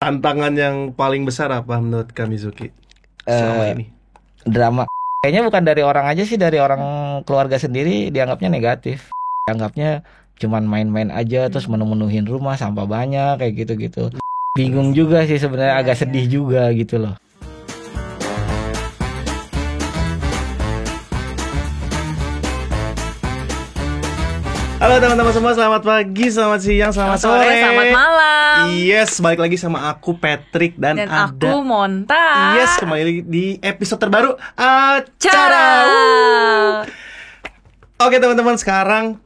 Tantangan yang paling besar apa menurut Kamizuki selama ini? Drama. Kayaknya bukan dari orang aja sih, dari orang keluarga sendiri dianggapnya negatif. Dianggapnya cuman main-main aja terus menu-menuhin rumah, sampah banyak kayak gitu-gitu. Bingung juga sih sebenarnya, agak sedih juga gitu loh. Halo teman-teman semua, selamat pagi, selamat siang, selamat sore, selamat malam. Yes, balik lagi sama aku Patrick dan ada aku Monta. Yes, kembali lagi di episode terbaru Cara. Acara. Oke teman-teman, sekarang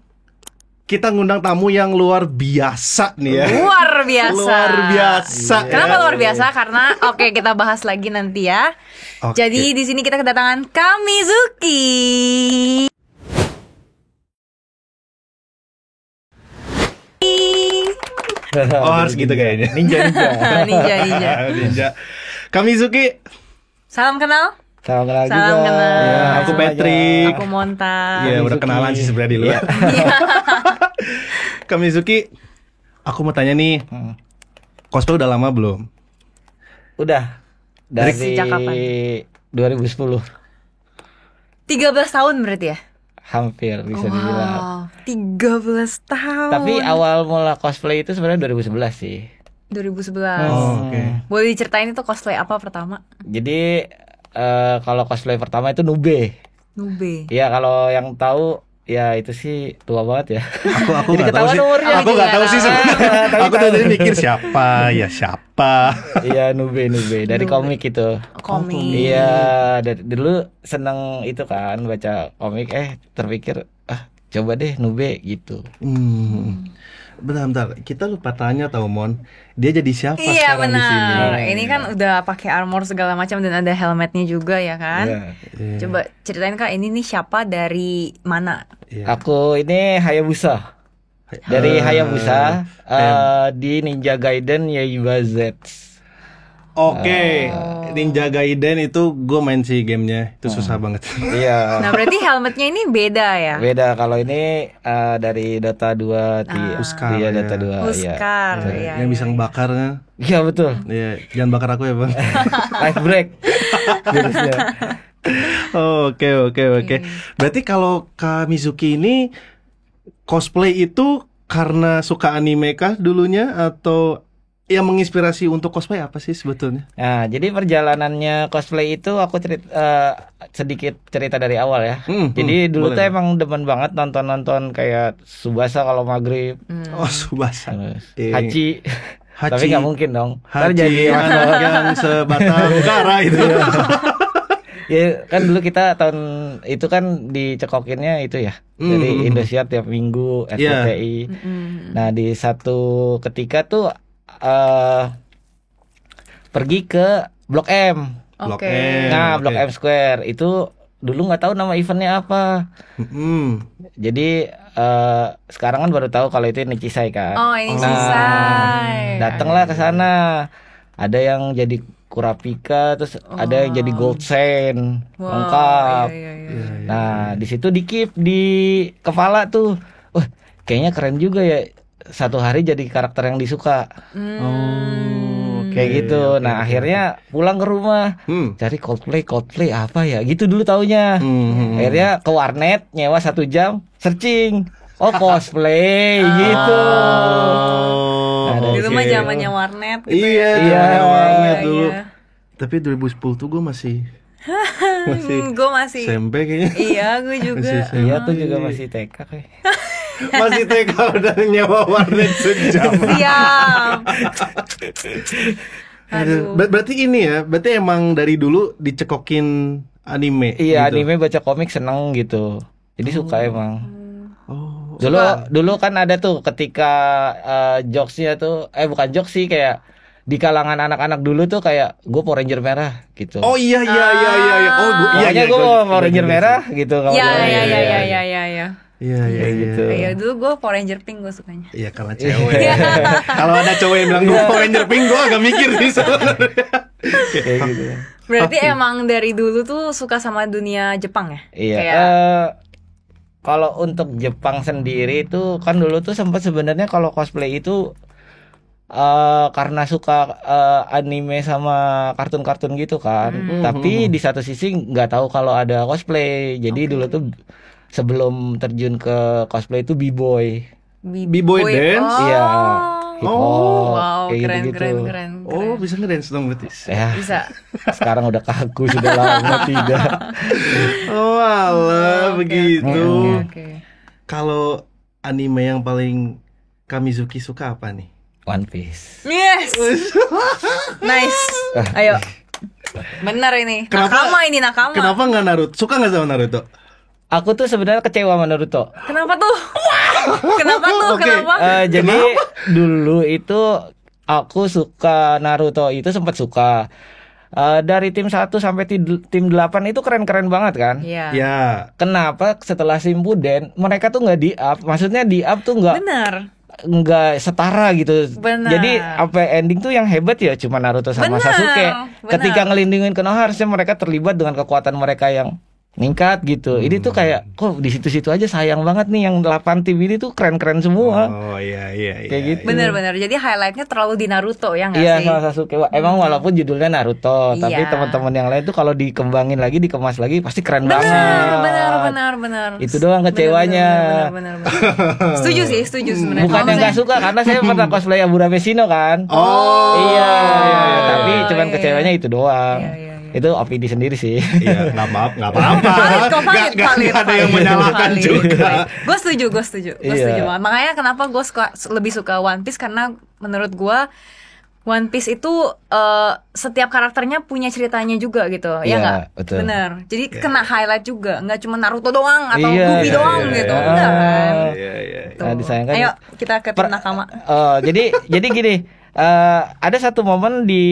kita ngundang tamu yang luar biasa nih ya. Luar biasa. Luar biasa. Kenapa ya? luar biasa? Karena oke, kita bahas lagi nanti ya. Oke. Jadi di sini kita kedatangan Kamizuki. Oh, harus gitu kayaknya. Ninja. Ninja. Kamizuki. Salam kenal. Salam kenal juga. Salam kenal. Ya, aku semuanya. Patrick. Aku Monta. Ya, udah Kamizuki. kenalan sih sebenarnya dulu. Kamizuki, aku mau tanya nih, cosplay udah lama belum? Udah. Dari Sejak kapan? 2010. 13 tahun berarti ya? Hampir bisa dibilang. 13 tahun. Tapi awal mula cosplay itu sebenarnya 2011 sih. 2011. Oh, oke. Boleh diceritain itu cosplay apa pertama? Jadi kalau cosplay pertama itu Nube. Nube. Iya, kalau yang tahu ya itu sih tua banget ya. Aku Jadi nggak tahu ketahuan sih. umurnya. Aku nggak tahu sih sebenarnya. Tapi Aku tuh tahu. tadi mikir siapa Iya, Nube dari Nube. komik itu. Komik. Iya, dari dulu seneng itu kan baca komik, terpikir coba deh Nube gitu. Bentar, kita lupa tanya tau Mon. Dia jadi siapa Iya sekarang di sini? benar. Ini kan udah pakai armor segala macam dan ada helmetnya juga ya kan. Iya. Iya. Coba ceritain Kak, ini nih siapa dari mana? Iya. Aku ini Hayabusa. Dari Hayabusa di Ninja Gaiden Yaiba Z. Oke, Ninja Gaiden itu gue main sih gamenya, itu susah banget. Iya. Nah berarti helmetnya ini beda ya? Beda, kalau ini dari Dota 2 Huskar, Iya, ya. Dota 2. Huskar Iya. ya. Yang bisa ngebakar kan? Iya, betul. Iya, jangan bakar aku ya bang. Life break. Virusnya. Oke. Berarti kalau Kamizuki ini cosplay itu karena suka anime kah dulunya atau yang menginspirasi untuk cosplay apa sih sebetulnya? Nah, jadi perjalanannya cosplay itu aku sedikit cerita dari awal ya. Jadi dulu boleh. tuh emang demen banget nonton kayak Tsubasa kalau maghrib, Oh, Subasa. terus Eh, Hachi. Hachi. Tapi nggak mungkin dong. Ntar Haji jadi anak yang sebatang kara itu. ya kan dulu kita tahun itu kan dicekokinnya itu ya. Dari Indosiar tiap minggu SCTI. Nah, di satu ketika tuh pergi ke Blok M. Blok Oke. M. Nah, Blok oke. M Square itu dulu nggak tahu nama eventnya apa. Jadi sekarang kan baru tahu kalau itu Nichisai kan. Oh ini Nah, Shisai. datanglah ke sana. Ada yang jadi Kurapika, terus ada yang jadi Gold Sen, Wow, lengkap. iya. Nah, di situ dikip di kepala tuh. Wah, kayaknya keren juga ya. Satu hari jadi karakter yang disuka. Kayak gitu. Nah, akhirnya pulang ke rumah. Cari Coldplay apa ya? Gitu dulu taunya. Akhirnya ke warnet, nyewa 1 jam, searching. Oh, cosplay gitu. Nah, dari Dulu mah Oke. zamannya warnet gitu Iya, ya. warnet Iya, dulu. iya. Tapi 2010 tuh gue masih Gue masih. SMP kayaknya. Iya, gue juga. Masih SMP. Iya tuh juga masih TK kayak. Masih TK udah nyewa warnet sejam. Siap. Aduh. Berarti ini ya, berarti emang dari dulu dicekokin anime. Iya, gitu? anime baca komik seneng gitu. Jadi suka emang. Oh. Dulu kan ada tuh ketika jokesnya tuh bukan jokes sih, kayak di kalangan anak-anak dulu tuh kayak gue Power Ranger merah gitu. Oh iya. Oh, Pokoknya gue Power Ranger merah gitu kalau Iya, gua. iya. Iya gitu. Iya, dulu gue Power Ranger pink gue sukanya. Iya karena cewek. Kalau ada cowok yang bilang gue Power Ranger pink, gue agak mikir sih sebenarnya. Kayak gitu. Berarti emang dari dulu tuh suka sama dunia Jepang ya? Iya. Kayak Kalau untuk Jepang sendiri itu kan dulu tuh sempat sebenarnya kalau cosplay itu karena suka anime sama kartun-kartun gitu kan. Tapi di satu sisi nggak tahu kalau ada cosplay. Jadi dulu tuh sebelum terjun ke cosplay itu b-boy. B-boy dance? Iya. Hip hop, Wow, kayak keren, gitu-gitu. keren, keren, Oh, keren. bisa ngedance dong berarti. Ya, Bisa. sekarang udah kaku sudah lama tidak. Oh, alah, Oke, begitu. Oke. Kalau anime yang paling Kamizuki suka apa nih? One Piece. Yes. Nice. Ayo. Benar ini. Nakama ini nakama. Kenapa nggak Naruto? Suka nggak sama Naruto? Aku tuh sebenarnya kecewa sama Naruto. Kenapa tuh? Kenapa tuh? Oke. Kenapa? Jadi dulu itu aku suka Naruto itu sempat suka. Dari tim 1 sampai tim 8 itu keren-keren banget kan? Iya. Ya. Kenapa setelah Shippuden mereka tuh nggak di-up? Maksudnya di-up tuh nggak setara gitu. Benar. Jadi apa ending tuh yang hebat ya cuma Naruto sama Benar, Sasuke. benar. Ketika ngelindungin Konoha harusnya mereka terlibat dengan kekuatan mereka yang ningkat gitu. Ini tuh kayak kok di situ-situ aja sayang banget nih yang 8 tim ini tuh keren-keren semua. Oh iya. Kayak gitu. Benar-benar. Jadi highlightnya terlalu di Naruto ya nggak Iya sih? sama Sasuke. Emang walaupun judulnya Naruto, tapi Iya. teman-teman yang lain tuh kalau dikembangin lagi, dikemas lagi pasti keren Benar, banget. benar. Itu doang kecewanya. Benar. Setuju sebenarnya. Bukan yang nggak suka karena saya pernah cosplay Abura Messino kan. Oh. Iya, iya. tapi cuman iya. kecewanya itu doang. Iya. Itu opini sendiri sih. Iya, nggak apa-apa. Valid, Nggak ada yang menyalahkan juga. Gue setuju. Gue Iya. setuju banget. Makanya kenapa gue lebih suka One Piece karena menurut gue One Piece itu setiap karakternya punya ceritanya juga gitu, ya Iya, nggak? betul. Bener. Jadi kena highlight juga, nggak cuma Naruto doang atau Iya, Luffy iya, doang iya, gitu, iya. enggak kan? Iya. Tuh. Nah, disayangkan. Ayo kita ke tim nakama. Jadi gini, ada satu momen di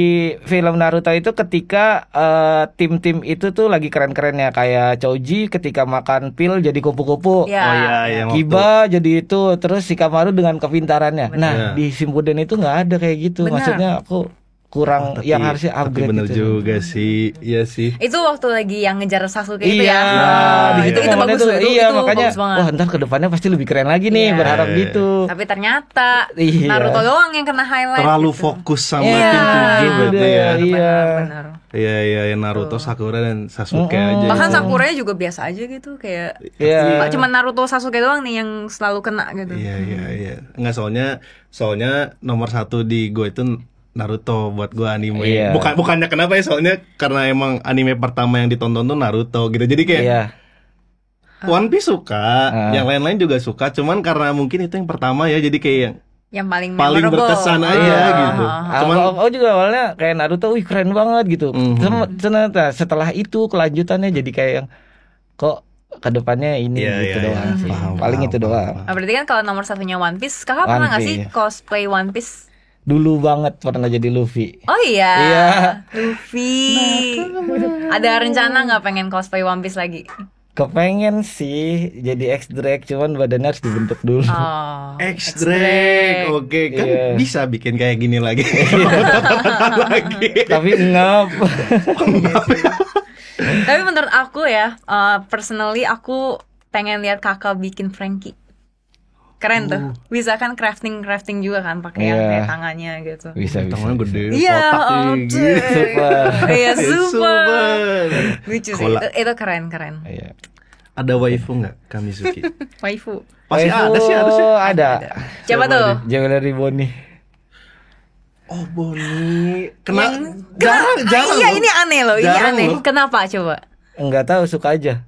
film Naruto itu ketika tim-tim itu tuh lagi keren-kerennya kayak Choji ketika makan pil jadi kupu-kupu. Ya. Oh iya, yang waktu. Kiba jadi itu, terus Shikamaru dengan kepintarannya. Benar. Nah, Iya. di Shippuden itu nggak ada kayak gitu. Benar. Maksudnya aku kurang Tapi- yang harusnya tapi upgrade bener gitu. juga sih. Iya sih. Itu waktu lagi yang ngejar Sasuke itu Iya, ya. di Itu situ momennya bagus tuh, tuh. iya Itu makanya, bagus banget. wah ntar kedepannya pasti lebih keren lagi nih, Iya. berharap gitu. Tapi ternyata Iya. Naruto doang yang kena highlight. Terlalu gitu. fokus sama Iya, tim 7 itu berarti deh, ya. iya. Benar. Iya, Naruto, Sakura dan Sasuke aja. Bahkan gitu. Sakura juga biasa aja gitu, kayak Iya. cuma Naruto Sasuke doang nih yang selalu kena gitu. Iya. Nggak, soalnya nomor 1 di gue itu Naruto buat gue anime. Iya. Bukannya kenapa ya, soalnya karena emang anime pertama yang ditonton tuh Naruto gitu. Jadi kayak Iya. One Piece suka, yang lain-lain juga suka. Cuman karena mungkin itu yang pertama ya, jadi kayak Yang paling paling memorable. berkesan aja Iya. gitu. Cuman Aku juga awalnya kayak Naruto, wih keren banget gitu. Mhm. Ternyata setelah itu kelanjutannya jadi kayak yang kok kedepannya ini Iya, gitu iya, doang iya. sih. Paham, Paling paham, itu paham, doang. paham. Nah, berarti kan kalau nomor satunya One Piece, kakak One pernah nggak sih Piece. cosplay One Piece? Dulu banget pernah jadi Luffy. Oh iya, Iya. Luffy. Ada rencana nggak pengen cosplay One Piece lagi? Kepengen sih jadi X-Drake, cuman badannya harus dibentuk dulu. Oh, X-Drake, oke kan Iya. bisa bikin kayak gini lagi. lagi. Tapi ngap. Tapi menurut aku ya, personally aku pengen lihat kakak bikin Frankie. Keren tuh. Bisa kan crafting juga kan pakai yang Iya. kayak tangannya gitu. Bisa. Tangannya gede, Iya, kotak oh, gitu. Super. Iya, super. Super. Lucu sih. Kola. Itu keren. Iya. Ada waifu nggak Kamizuki? Waifu. Pasti Waifu ada sih harusnya. Ada. Coba tuh. Jewelry Bonnie. Oh Bonnie, jarang. Iya, ini aneh loh, ini Jarang aneh. loh. Kenapa coba? Enggak tahu, suka aja.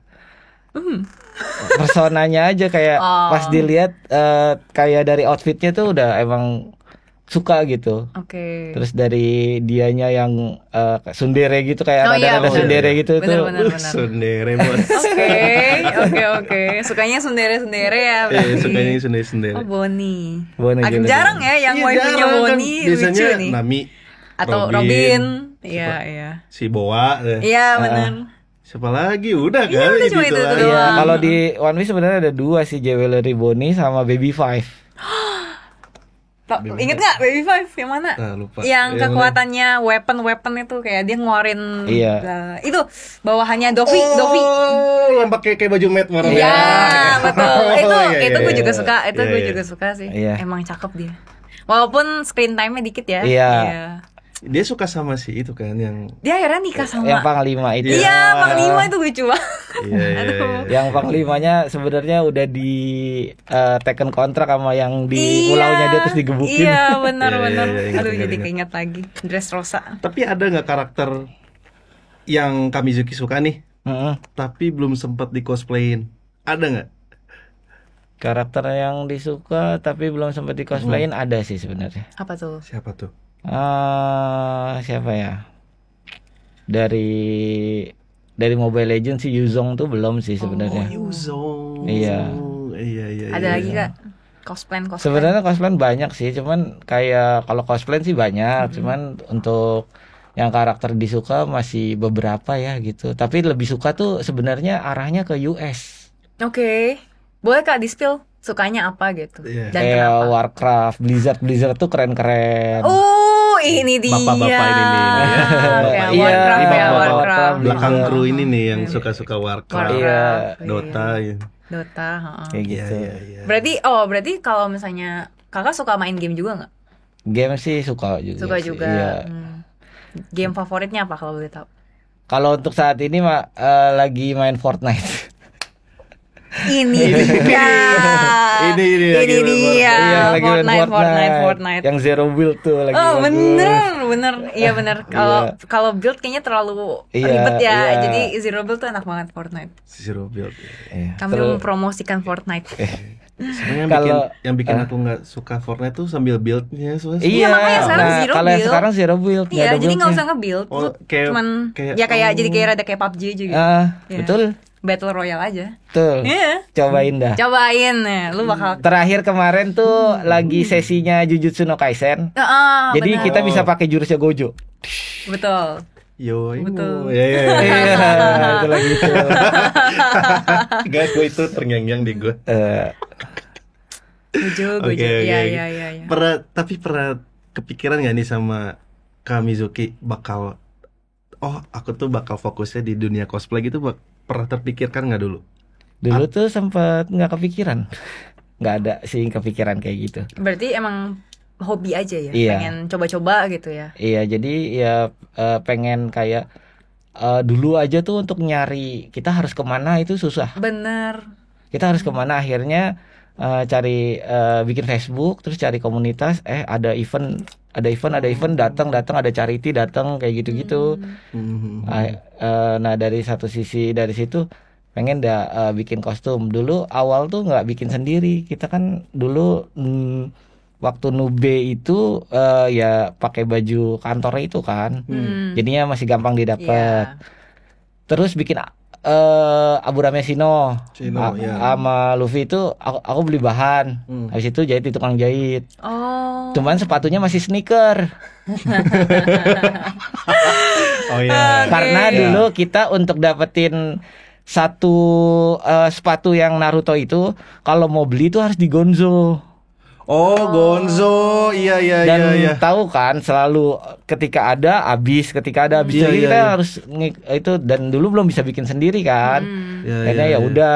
Personanya aja kayak Oh. pas dilihat kayak dari outfitnya tuh udah emang suka gitu. Oke. Terus dari dianya yang tsundere gitu kayak Oh, iya, ada bener. tsundere gitu Bener, tuh. bener. Sundere bos. Oke. Sukanya sundere ya. berarti. Sukanya sendiri-sendiri. Oh, Bonnie. Bonnie Agak Jewelry jarang ya yang Iya, waifunya jarang kan. Bonnie, Biasanya lucu nih. Nami Atau Robin. Iya. si Boa. Iya, benar. Siapa lagi? Udah kan? Iya, udah cuma gitu itu aja. doang. Iya, kalau di One Piece sebenarnya ada dua sih, Jewelry Bonnie sama Baby Five. Ingat nggak Baby Five yang mana? Nah, lupa. Yang Yang kekuatannya weapon itu kayak dia ngeluarin Iya. itu bawahannya Dovi. Yang pakai kayak baju mat warna Iya, merah. betul. Oh, Itu iya, gue iya, juga iya. suka. Itu Iya, gue iya. juga suka sih. Iya. Emang cakep dia. Walaupun screen time-nya dikit ya. Iya. Dia suka sama si itu kan yang Dia akhirnya nikah sama. Yang Panglima itu. Iya, Panglima itu lucu banget. iya, iya, Aduh. iya. Yang Panglimanya sebenarnya udah di taken kontrak sama yang di Iya. pulaunya dia terus digebukin. Iya, benar-benar. Iya, iya, ingat, Aduh, ingat, jadi ingat. keinget lagi. Dressrosa. Tapi ada nggak karakter yang Kamizuki suka nih, Heeh. tapi belum sempat di cosplayin? Ada nggak? Karakter yang disuka tapi belum sempat di cosplayin ada sih sebenarnya. Apa tuh? Siapa tuh? Siapa ya? Dari Mobile Legends sih Yuzong tuh belum sih sebenarnya. Yuzong. Iya. Iya, iya. Ada iya. lagi Kak? Cosplay. Sebenarnya cosplay banyak sih, cuman kayak kalau cosplay sih banyak, cuman untuk yang karakter disuka masih beberapa ya gitu. Tapi lebih suka tuh sebenarnya arahnya ke US. Oke. Boleh Kak di-spill sukanya apa gitu? Iya. Dan Kayak kenapa? Warcraft, Blizzard tuh keren-keren. Oh, ini dia. Bapak-bapak ini nih, ya. Kayak Iya, Warcraft ya, Bapak-bapak Warcraft. Belakang Blizzard. kru ini nih yang suka-suka Warcraft, Warcraft, Dota. iya. Ya. Dota, heeh. Kayak Iya, gitu. iya, iya. Berarti kalau misalnya Kakak suka main game juga nggak? Game sih suka juga. Suka sih, juga. iya. Game favoritnya apa kalau boleh tahu? Kalau untuk saat ini mah lagi main Fortnite. Ini dia. Ini lagi Ini main dia. Iya, lagi main Fortnite. Yang Zero Build tuh lagi Oh bagus. bener, iya bener. Kalau build kayaknya terlalu Iya, ribet ya. iya. Jadi zero build tuh enak banget Fortnite. Zero Build. Iya. Kami Terus- mempromosikan Fortnite. Sebenarnya yang Kalau- yang bikin aku nggak suka Fortnite tuh sambil buildnya, Iya, makanya sekarang zero kalau yang build. sekarang zero build. nggak Iya, ada jadi nggak buildnya. usah nge-build. Oh, Lu kayak- cuman kayak- ya kayak oh. jadi kayak rada kayak PUBG juga. Iya. Betul, Battle Royale aja. betul. Iya. Cobain dah. Cobain ya, lu bakal. Terakhir kemarin tuh lagi sesinya Jujutsu no Kaisen. Jadi benar. kita bisa pakai jurusnya Gojo. Betul. Yo, Betul. Ya, ya, ya. Iya, itu lagi itu. Guys, gue itu terngiang-ngiang di gue. Gojo. Oke, oke. Iya. Pernah kepikiran gak nih sama Kamizuki bakal, oh aku tuh bakal fokusnya di dunia cosplay gitu, pernah terpikirkan gak dulu? Dulu tuh sempat nggak kepikiran. Nggak ada sih kepikiran kayak gitu. Berarti emang hobi aja ya, Iya. pengen coba-coba gitu ya. Iya, jadi ya pengen kayak dulu aja tuh untuk nyari kita harus kemana itu susah. Bener. Kita harus kemana akhirnya cari bikin Facebook, terus cari komunitas, ada event datang ada charity datang kayak gitu-gitu. Nah dari satu sisi dari situ pengen bikin kostum. Dulu awal tuh nggak bikin sendiri, kita kan dulu waktu nube itu ya pakai baju kantor itu kan, jadinya masih gampang didapat. Iya. Terus bikin Aburame Shino ya. sama Luffy itu aku beli bahan, habis itu jahit di tukang jahit. Oh. Cuman sepatunya masih sneaker. Oh iya. Karena Iya. dulu kita untuk dapetin satu sepatu yang Naruto itu kalau mau beli itu harus di Gonzo. Oh, Gonzo. Iya, iya, Dan iya, iya. tahu kan selalu ketika ada habis. Iya, Jadi iya, kita iya. harus itu, dan dulu belum bisa bikin sendiri kan. Iya, Akhirnya iya, ya iya. udah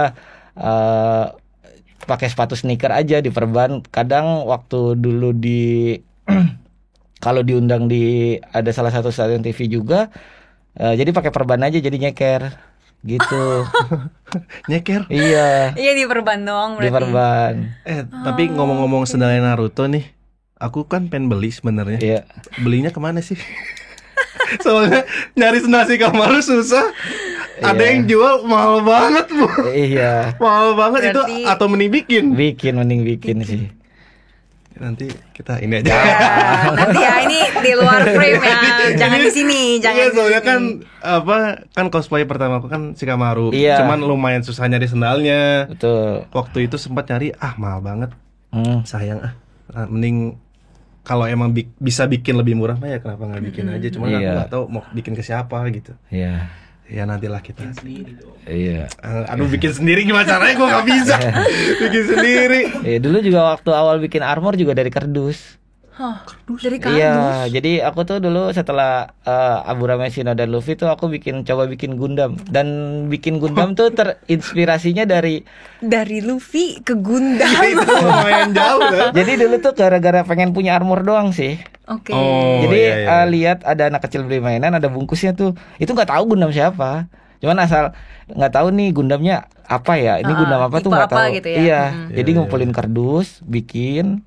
pakai sepatu sneaker aja di perban. Kadang waktu dulu di kalau diundang di ada salah satu stasiun TV juga, jadi pakai perban aja, jadi nyeker gitu. Nyeker. Iya, Iya di perban doang di berarti. perban. Tapi ngomong-ngomong sendalnya Naruto nih, aku kan pengen beli sebenarnya. Iya. Belinya kemana sih? Soalnya nyari sendal si Kamaru susah. Ada Iya. yang jual mahal banget, Bu. Iya, Mahal banget itu, Berarti- atau mending bikin. mending bikin sih. Nanti kita ini aja. Ya, nanti ya ini di luar frame ya. Jangan di sini, jangan Iya, di soalnya sini. kan cosplay pertama aku kan si Kamaru. Iya. Cuman lumayan susah nyari sendalnya. Betul. Waktu itu sempat nyari, mahal banget. Sayang. Sayang mending kalau emang bisa bikin lebih murah mah ya kenapa nggak bikin aja. Cuman aku Iya. nggak tahu mau bikin ke siapa gitu. Iya. Ya nantilah kita. Iya. Aduh, bikin sendiri gimana caranya, gue nggak bisa. Bikin sendiri. Dulu juga waktu awal bikin armor juga dari kardus. Hah, dari kardus. Iya, jadi aku tuh dulu setelah Abura Meshino dan Luffy tuh aku coba bikin Gundam, dan bikin Gundam tuh terinspirasinya dari Dari Luffy ke Gundam. Itu lumayan jauh kan? jadi dulu tuh gara-gara pengen punya armor doang sih. Oke. Oh, Jadi iya, iya. lihat ada anak kecil beli mainan, ada bungkusnya tuh. Itu nggak tahu Gundam siapa. Cuman asal nggak tahu nih Gundamnya apa ya. Ini Gundam apa tuh tipe nggak apa tahu. gitu ya. Iya. Jadi Iya, ngumpulin kardus, bikin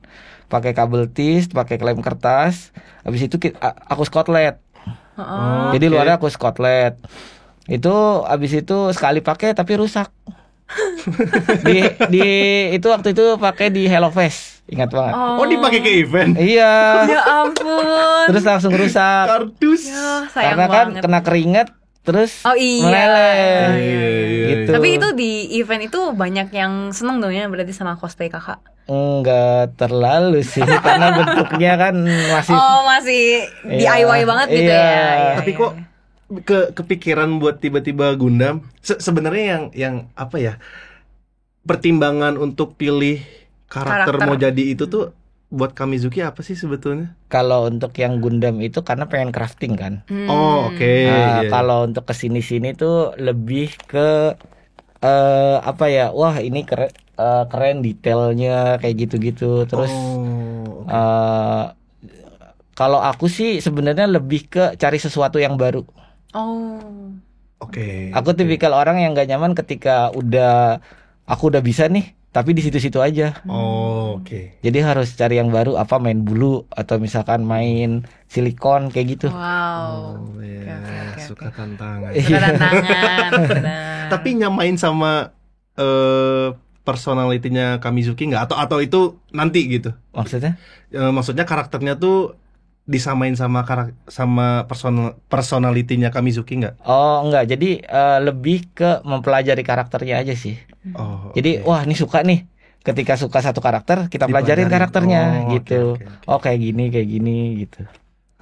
pakai kabel tis, pakai klem kertas. Habis itu aku skotlet. Heeh. Jadi Oke. luarnya aku skotlet. Itu habis itu sekali pakai tapi rusak. di itu waktu itu pakai di Hello Fest. Ingat banget. Oh, dipakai ke event? Iya. Ya ampun. Terus langsung rusak. Kardus. Ya, sayang Karena kan banget. kena keringat terus Oh iya. meleleh. Iya, iya, Gitu. Tapi itu di event itu banyak yang seneng dong ya berarti sama cosplay kakak. Enggak terlalu sih karena bentuknya kan masih Oh masih Iya, DIY banget gitu iya. ya. Iya, Tapi iya, kok iya. kepikiran buat tiba-tiba Gundam? Sebenarnya yang apa ya? Pertimbangan untuk pilih karakter Karakter. mau jadi itu tuh buat Kamizuki apa sih sebetulnya? kalau untuk yang Gundam itu karena pengen crafting kan. Oh, oke. Nah, Iya. kalau untuk kesini-sini tuh lebih ke apa ya? Wah, ini keren detailnya kayak gitu-gitu. Terus Oh, oke. kalau aku sih sebenarnya lebih ke cari sesuatu yang baru. Oh. Oke. Aku tipikal orang yang gak nyaman ketika aku udah bisa nih, tapi di situ-situ aja. Oh, oke. Jadi harus cari yang baru, apa main bulu atau misalkan main silikon kayak gitu. Wow. Oh, ya, oke, suka oke. tantangan. Suka tantangan. benar. Tapi nyamain sama personalitinya Kamizuki nggak? Atau itu nanti gitu? Maksudnya? Maksudnya karakternya tuh disamain sama personalitinya Kamizuki nggak? Oh enggak, jadi lebih ke mempelajari karakternya aja sih. Oh, Jadi oke. wah ini suka nih. Ketika suka satu karakter, kita pelajarin Dipelajarin. karakternya Oh, gitu. oke, oke. Oh kayak gini gitu.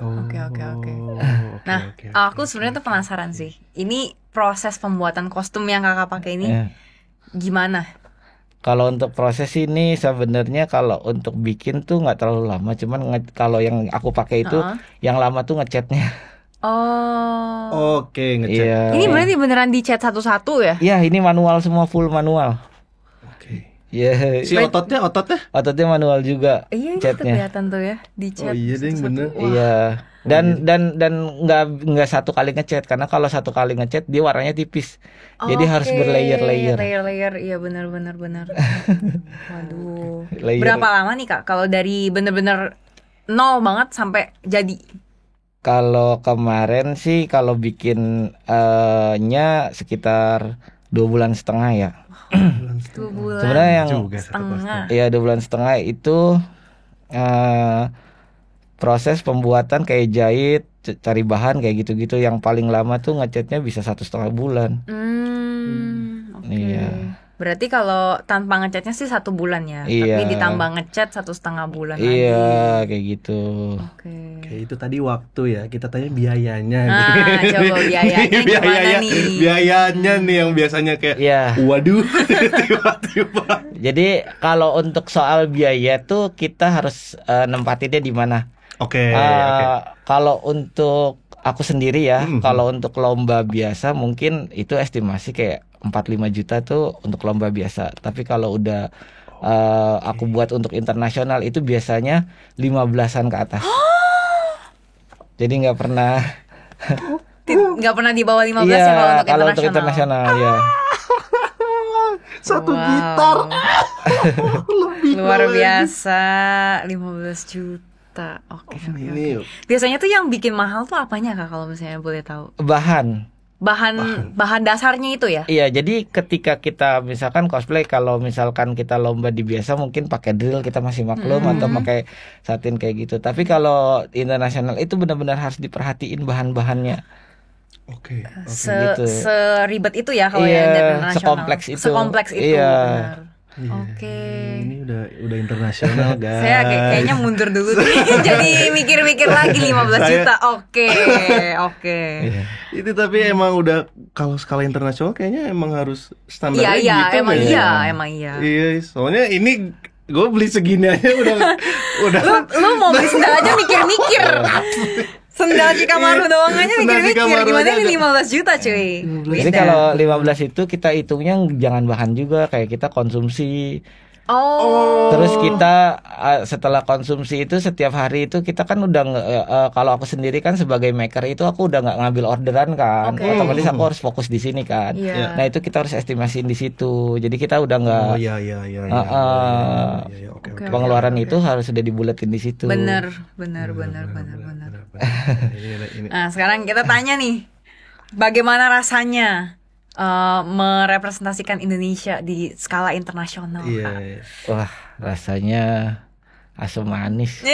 Oke, oke, oke. Oh, Nah, oke, aku oke. sebenarnya tuh penasaran sih. Ini proses pembuatan kostum yang kakak pakai ini Ya. gimana? Kalau untuk proses ini sebenarnya kalau untuk bikin tuh nggak terlalu lama, cuman kalau yang aku pakai itu Heeh. yang lama tuh ngecatnya. Oh. Oke, ngecek. Iya. Ini berarti beneran dicat satu-satu ya? Iya, ini manual semua, full manual. Oke. Iya. Si ototnya? Ototnya manual juga Iya, itu catnya. kelihatan tuh ya, dicat. Oh iya deh, satu-satu. bener. Wah. Iya. Dan nggak satu kali ngecat, karena kalau satu kali ngecat dia warnanya tipis. Jadi harus Oke, berlayer-layer. Layer-layer, iya benar. Waduh. Layer. Berapa lama nih kak? Kalau dari bener-bener nol banget sampai jadi? Kalau kemarin sih kalau bikin nya sekitar 2,5 bulan ya. 2 bulan. Sebenarnya yang Juga satu setengah. Iya 2,5 bulan itu proses pembuatan kayak jahit, cari bahan kayak gitu-gitu. Yang paling lama tuh ngecatnya bisa 1,5 bulan. Oke. Iya. Berarti kalau tanpa ngecatnya sih 1 bulan ya. Iya. Tapi ditambah ngecat 1,5 bulan Iya lagi. kayak gitu. Oke. Oke, itu tadi waktu ya. Kita tanya biayanya. Nah, nih. coba biayanya gimana nih? Biayanya nih yang biasanya kayak Iya. waduh, tiba-tiba. Jadi kalau untuk soal biaya tuh kita harus nempatinnya di mana. Oke, Kalau untuk aku sendiri ya, Mhm. kalau untuk lomba biasa mungkin itu estimasi kayak 4-5 juta tuh untuk lomba biasa. Tapi kalau udah aku buat untuk internasional itu biasanya 15-an ke atas. Jadi nggak pernah. Nggak pernah di bawah 15 Iya, ya kalau kalau untuk untuk internasional ya. Satu Wow. gitar. Lebih Luar lagi. biasa, 15 juta. Oke. Ini Biasanya tuh yang bikin mahal tuh apanya kak kalau misalnya boleh tahu? Bahan. Bahan dasarnya itu ya? Iya, jadi ketika kita misalkan cosplay, kalau misalkan kita lomba di biasa mungkin pakai drill kita masih maklum atau pakai satin kayak gitu. Tapi kalau internasional itu benar-benar harus diperhatiin bahan-bahannya. oke. gitu. Seribet itu ya kalau Iya, yang internasional. sekompleks itu. Sekompleks itu. Iya. Benar. Iya. Oke. Ini udah internasional, guys. Saya kayaknya mundur dulu deh. Jadi mikir-mikir lagi 15 Saya- juta. Oke. Iya. Itu tapi emang udah kalau skala internasional kayaknya emang harus standarnya Iya, gitu emang kayaknya. iya, emang iya. Iya, soalnya ini Gue beli segini aja udah Lu mau beli sendal aja mikir-mikir. Sendal Shikamaru doang aja Sendal mikir-mikir. Shikamaru Gimana aja ini 15 juta cuy. Jadi Beda. kalau 15 itu kita hitungnya jangan bahan juga, kayak kita konsumsi. Oh. Terus kita setelah konsumsi itu setiap hari itu kita kan udah kalau aku sendiri kan sebagai maker itu aku udah nggak ngambil orderan kan, Oke. otomatis aku harus fokus di sini kan. Iya. Nah itu kita harus estimasiin di situ. Jadi kita udah nggak Oh iya iya iya. Oke, oke. pengeluaran itu harus sudah dibuletin di situ. Bener. Nah, sekarang kita tanya nih, bagaimana rasanya merepresentasikan Indonesia di skala internasional? Iya. Wah rasanya asam manis.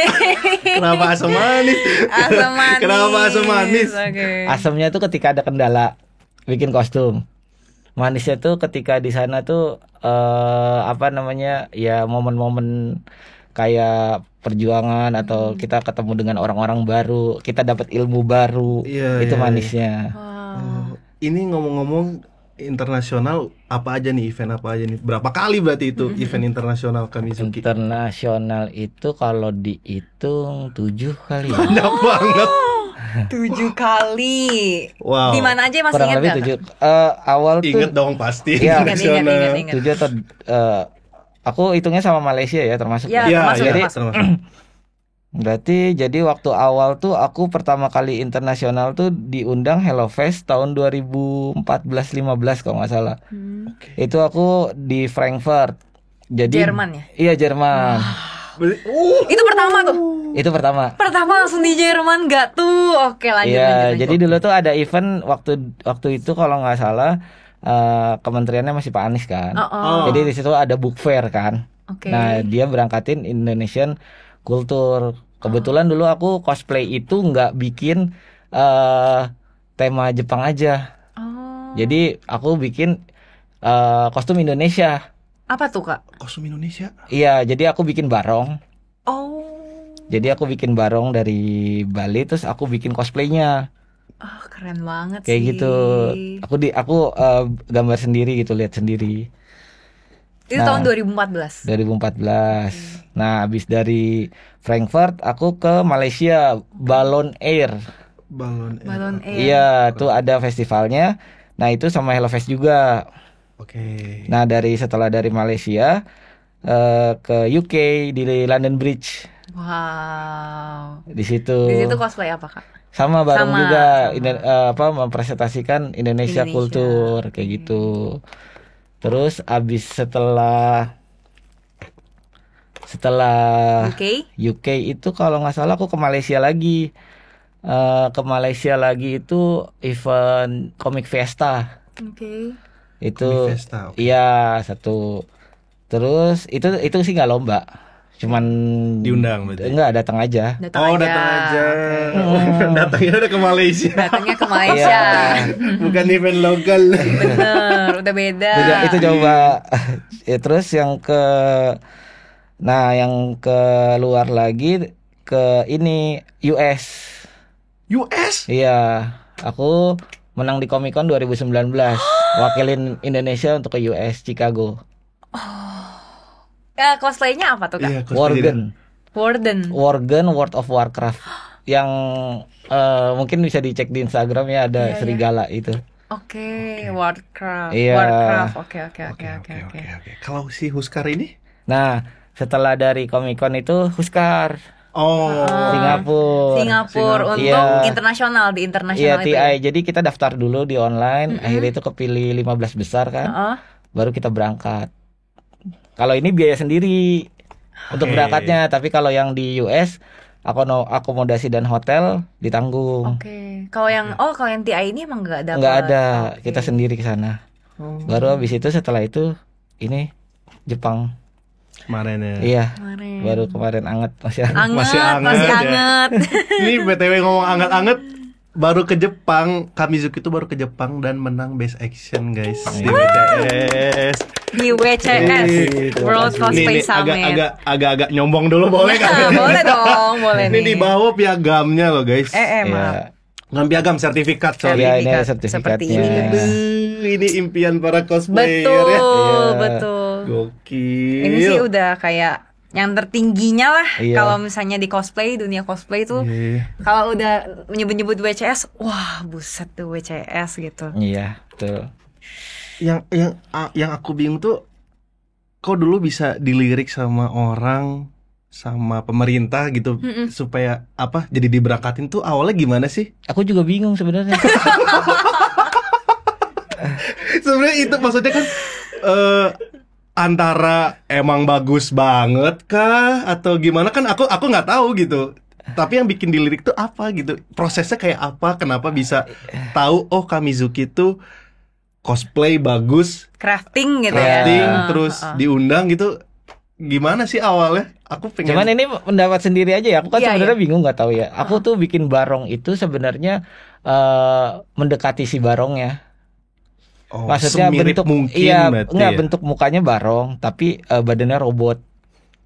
Kenapa asam manis? Asam manis. Kenapa asam manis? Oke. Asamnya tuh ketika ada kendala bikin kostum. Manisnya tuh ketika di sana tuh apa namanya ya momen-momen kayak perjuangan atau kita ketemu dengan orang-orang baru, kita dapat ilmu baru, Iya, itu iya, manisnya. Wow. Ini ngomong-ngomong internasional apa aja nih, event apa aja nih? Berapa kali berarti itu event internasional Kamizuki? Internasional itu kalau dihitung 7 kali ya. Banyak banget. 7 kali. Wow. Di mana aja masih Kurang ingat lebih nggak? 7. Awal tuh Ingat dong pasti Iya. internasional. Ingat. 7 atau aku hitungnya sama Malaysia ya termasuk. Ya, Iya, termasuk, iya, termasuk. termasuk. Berarti jadi waktu awal tuh aku pertama kali internasional tuh diundang Hello Fest tahun 2014-15 kalau nggak salah. Itu aku di Frankfurt. Jadi Jerman ya? Iya Jerman. Itu pertama tuh. Itu pertama. Pertama langsung di Jerman nggak tuh? Oke, lanjut. Iya, jadi dulu tuh ada event waktu itu kalau nggak salah kementeriannya masih Pak Anies kan. Oh. Jadi di situ ada book fair kan. Oke. Nah, dia berangkatin Indonesian Culture. Kebetulan dulu aku cosplay itu nggak bikin tema Jepang aja. Oh. Jadi aku bikin kostum Indonesia. Apa tuh, Kak? Kostum Indonesia. Iya, jadi aku bikin barong. Oh. Jadi aku bikin barong dari Bali, terus aku bikin cosplaynya. Ah, keren banget Kayak sih. gitu. Aku gambar sendiri gitu, lihat sendiri. Itu tahun 2014. 2014. Nah, habis dari Frankfurt aku ke Malaysia, Balon Air. Balon Air. Iya, tuh ada festivalnya. Nah, itu sama Hello Fest juga. Oke. Nah, setelah dari Malaysia ke UK di London Bridge. Wow. Di situ. Di situ cosplay apa, Kak? Sama bareng Sama, juga sama. mempresentasikan Indonesia Indonesia. kultur kayak gitu. Terus abis setelah UK itu kalau nggak salah aku ke Malaysia lagi. Ke Malaysia lagi itu event Comic Fiesta. Oke. Itu Comic Fiesta, oke. iya satu. Terus itu sih nggak lomba. Cuman Diundang berarti. enggak datang aja. Datang aja. Datangnya udah ke Malaysia. Datangnya ke Malaysia. Bukan event lokal. Bener, udah beda. Itu coba ya, terus yang ke luar lagi ke ini US. US. Iya, aku menang di Comic Con 2019, wakilin Indonesia untuk ke US Chicago. Cosplaynya apa tuh, Kak? Iya, cosplay Warden. World of Warcraft yang mungkin bisa dicek di Instagram ya, ada Iya, serigala itu. Oke, Warcraft. Iya. Warcraft. Oke. Oke. Kalau si Huskar ini? Nah, setelah dari Comic Con itu Huskar Oh. Singapura untuk Iya. internasional di Iya internasional itu. TI. Jadi kita daftar dulu di online, akhirnya itu kepilih 15 besar kan. Heeh. Baru kita berangkat. Kalau ini biaya sendiri untuk berangkatnya, tapi kalau yang di US akomodasi dan hotel ditanggung. Oke. Kalau yang TI ini emang nggak ada. Nggak ada, Oke. kita sendiri ke sana. Baru habis itu setelah itu ini Jepang. Kemarin ya. Iya. Kemarin. Baru kemarin anget masih Anget, Masih masih anget ya. anget. Ini BTW ngomong anget-anget, baru ke Jepang, Kamizuki itu baru ke Jepang dan menang Best Action guys di WCS. Di WCS World Cosplay Ini Summit. agak nyombong dulu boleh kan? Boleh dong, boleh Ini nih. di bawah piagamnya loh guys. Maaf. Nggak piagam, sertifikat sorry. Iya, ini Sertifikat seperti sertifikatnya. ini. Ini impian para cosplayer ya. Betul, Iya. betul. Gokil. Ini sih udah kayak yang tertingginya lah. Iya. Kalau misalnya di cosplay, dunia cosplay tuh Iya. kalau udah menyebut-nyebut WCS, wah buset tuh WCS gitu. Iya, betul. Yang aku bingung tuh, kok dulu bisa dilirik sama orang, sama pemerintah gitu, supaya apa? Jadi diberangkatin tuh awalnya gimana sih? Aku juga bingung sebenarnya. Sebenarnya itu maksudnya kan antara emang bagus banget kah atau gimana, kan aku nggak tahu gitu. Tapi yang bikin dilirik tuh apa gitu? Prosesnya kayak apa? Kenapa bisa tahu oh Kamizuki tuh cosplay bagus, Crafting gitu crafting, ya. terus diundang gitu. Gimana sih awalnya? Aku pengen. Cuman ini pendapat sendiri aja ya. Aku kan Iya, sebenarnya bingung, nggak tahu ya. Aku tuh bikin barong itu sebenarnya mendekati si barongnya. Oh, Maksudnya semirip bentuk mungkin iya, berarti enggak ya? bentuk mukanya barong, tapi badannya robot.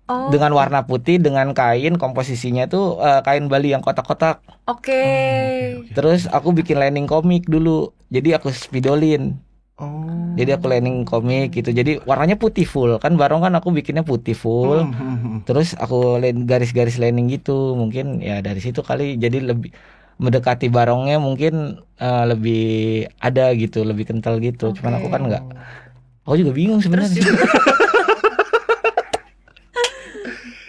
Oh, Dengan warna putih, dengan kain, komposisinya tuh kain Bali yang kotak-kotak. oke. Terus aku bikin lining komik dulu. Jadi aku spidolin. Oh. Jadi aku lining komik gitu. Jadi warnanya putih full. Kan barong kan aku bikinnya putih full. Terus aku garis-garis lining gitu. Mungkin ya dari situ kali jadi lebih mendekati barongnya, mungkin lebih ada gitu, lebih kental gitu. Cuman aku kan enggak. Aku juga bingung sebenarnya.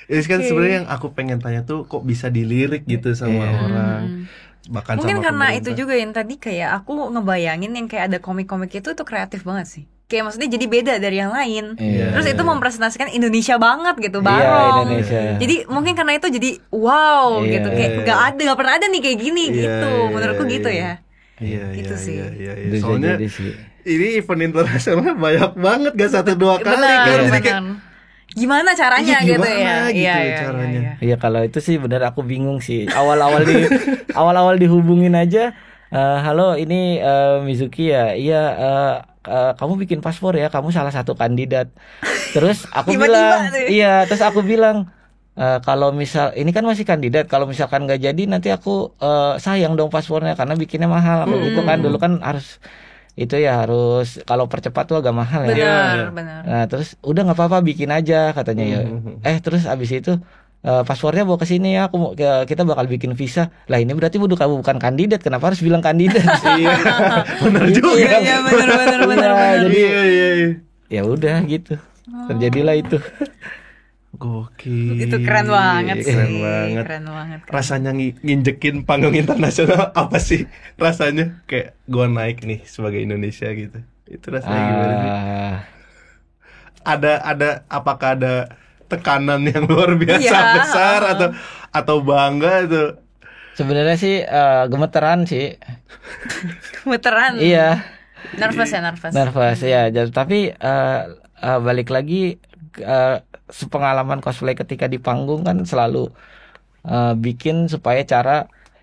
Ini kan sebenarnya yang aku pengen tanya tuh, kok bisa dilirik gitu sama orang, bahkan Mungkin sama karena pemerintah. itu juga yang tadi kayak aku ngebayangin yang kayak ada komik-komik itu kreatif banget sih. Kayak maksudnya jadi beda dari yang lain. Iya, Terus itu mempresentasikan Indonesia banget gitu, Iya, barong. Indonesia. Jadi mungkin karena itu jadi wow Iya. gitu, kayak nggak pernah ada nih kayak gini Iya, gitu. iya, Menurutku iya. gitu ya. Iya, Gitu iya, sih. iya. Bisa Soalnya jadi sih. ini event internasional banyak banget, gak 1-2 kali Benar, kan. Jadi kayak, benar. Gimana caranya Iya, gitu gimana ya? gitu Iya, iya, caranya. iya, iya. Iya, kalau itu sih benar aku bingung sih. Awal-awal dihubungin aja. Halo, ini Mizuki ya. Iya, kamu bikin paspor ya. Kamu salah satu kandidat. Terus aku Tiba-tiba bilang, tuh. iya. Terus aku bilang, kalau misal ini kan masih kandidat. Kalau misalkan nggak jadi, nanti aku sayang dong paspornya karena bikinnya mahal. Aku gitu kan. Dulu kan harus itu ya, harus kalau percepat tuh agak mahal ya. Benar, benar. Nah, terus udah nggak apa-apa bikin aja katanya ya. Terus abis itu paspornya bawa ke sini ya, kita bakal bikin visa. Lah ini berarti bukan kandidat, kenapa harus bilang kandidat? Iya, benar juga. Iya, iya, benar. Jadi Iya, iya, iya. ya udah gitu. Terjadilah itu. Gokil. Itu keren banget sih. Keren banget. Keren banget. Rasanya nginjekin panggung internasional apa sih rasanya? Kayak gua naik nih sebagai Indonesia gitu. Itu rasanya gimana sih? Apakah ada tekanan yang luar biasa Iya. besar atau bangga tuh? Sebenarnya sih gemeteran sih. Veteran. Iya, Nervous ya, nervous. nervous ya. Tapi balik lagi sepengalaman cosplay ketika di panggung kan selalu bikin supaya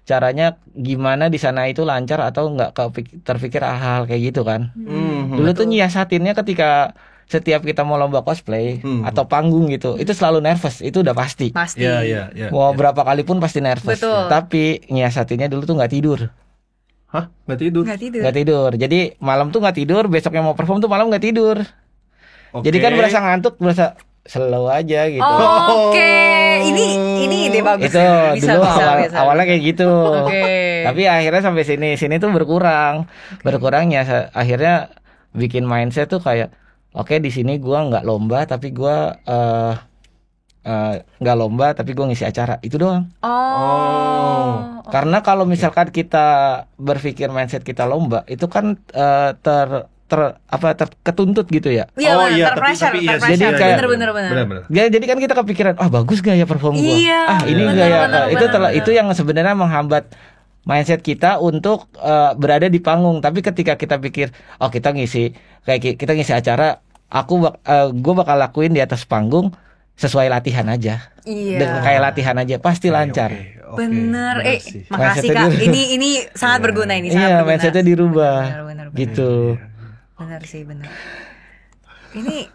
caranya gimana di sana itu lancar atau nggak terpikir hal-hal kayak gitu kan. Dulu tuh nyiasatinnya ketika setiap kita mau lomba cosplay atau panggung gitu, itu selalu nervous, itu udah pasti. Pasti. Iya. Mau berapa kali pun pasti nervous. Betul. Tapi nyiasatinnya dulu tuh nggak tidur. Hah? Nggak tidur? Nggak tidur. Nggak tidur. Jadi malam tuh nggak tidur, besoknya mau perform tuh malam nggak tidur. Oke. Jadi kan berasa ngantuk, berasa slow aja gitu. Oke, ini ide bagus. Itu Bisa, dulu bisa, bisa. awalnya kayak gitu. Oke. Tapi akhirnya sampai sini tuh berkurangnya akhirnya bikin mindset tuh kayak oke, di sini gua nggak lomba tapi gua nggak lomba tapi gua ngisi acara itu doang. Oh. Karena kalau misalkan kita berpikir mindset kita lomba itu kan ketuntut gitu ya. Iya, Oh, benar, iya, terpressure, tapi iya sih. Jadi kayak- bener. Benar. Ya, jadi kan kita kepikiran, bagus gak ya perform gua? Iya, Ini benar, gak ya? benar, benar. Itu yang sebenarnya menghambat mindset kita untuk berada di panggung. Tapi ketika kita pikir, kita ngisi acara, gue bakal lakuin di atas panggung sesuai latihan aja. Iya. Dengan kayak latihan aja pasti lancar. Oke, Bener. sih. Makasih Mindsetnya Kak. Ini sangat berguna ini. Sangat Iya, berguna. mindsetnya dirubah. Benar. Gitu. Benar sih, benar. Ini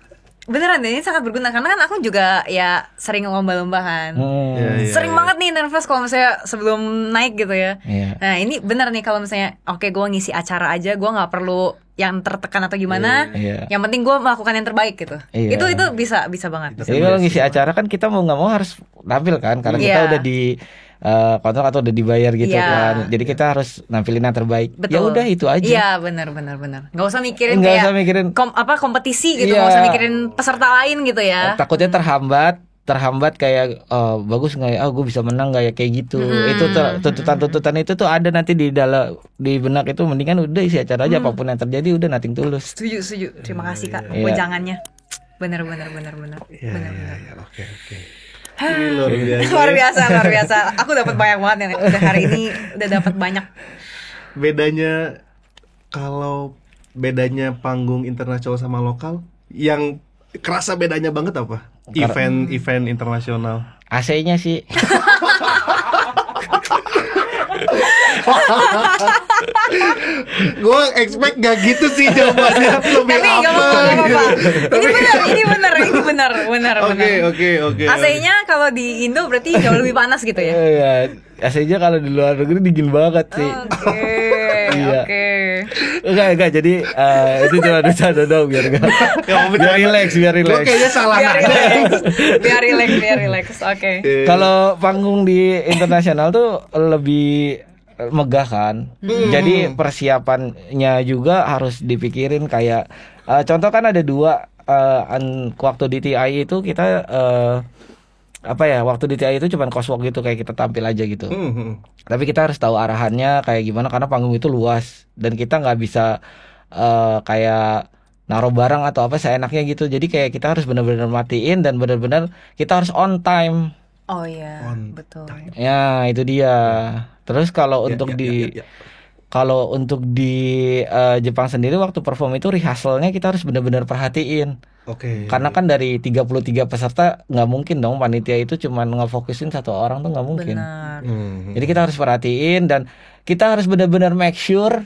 beneran deh, ini sangat berguna karena kan aku juga ya sering lomba-lomba kan. Iya, Sering iya. banget nih nervous kalau misalnya sebelum naik gitu ya. Iya. Nah ini bener nih kalau misalnya gue ngisi acara aja, gue nggak perlu yang tertekan atau gimana. Iya. Yang penting gue melakukan yang terbaik gitu. Iya. Itu bisa banget. Itu Jadi kalau ngisi acara kan kita mau nggak mau harus tampil kan, karena kita Iya. udah di kontrak atau udah dibayar gitu Iya. kan. Jadi kita harus nampilin yang terbaik. Betul. Ya udah itu aja. Iya, benar. Nggak usah mikirin Nggak kayak usah mikirin. kompetisi gitu, Iya. nggak usah mikirin peserta lain gitu ya. Takutnya terhambat kayak bagus nggak ya, gue bisa menang nggak ya, kayak gitu. Itu tuntutan itu tuh ada nanti di benak itu. Mendingan udah isi acara aja, apapun yang terjadi udah nothing tulus. Setuju. Terima kasih Kak. Iya. Wejangannya. Benar. Iya, oke. Ini luar biasa. Luar biasa. Aku dapat banyak banget yang udah hari ini udah dapat banyak. Bedanya panggung internasional sama lokal, yang kerasa bedanya banget apa? Event internasional. AC-nya sih. Gue expect gak gitu sih jawabannya. Lebih Tapi nggak apa? apa-apa. Ini benar. Oke. AC-nya kalau di Indo berarti jauh lebih panas gitu ya. Iya, AC-nya kalau di luar negeri dingin banget sih. Iya. Oke. Enggak, jadi itu cuma bercanda dong biar relax. Gue kayaknya salah Biar relax. Oke. Kalau panggung di internasional tuh lebih megah kan. Jadi persiapannya juga harus dipikirin kayak contoh kan ada dua waktu di TI itu kita waktu di TI itu cuman coswalk gitu, kayak kita tampil aja gitu. Tapi kita harus tahu arahannya kayak gimana karena panggung itu luas dan kita nggak bisa kayak naruh barang atau apa seenaknya gitu. Jadi kayak kita harus benar-benar matiin dan benar-benar kita harus on time. Oh iya, On betul. Ya, itu dia. Terus kalau untuk kalau untuk di Jepang sendiri waktu perform itu rehearsalnya kita harus benar-benar perhatiin. Oke. Karena kan dari 33 peserta nggak mungkin dong panitia itu cuman ngefokusin satu orang tuh nggak mungkin. Benar. Jadi kita harus perhatiin dan kita harus benar-benar make sure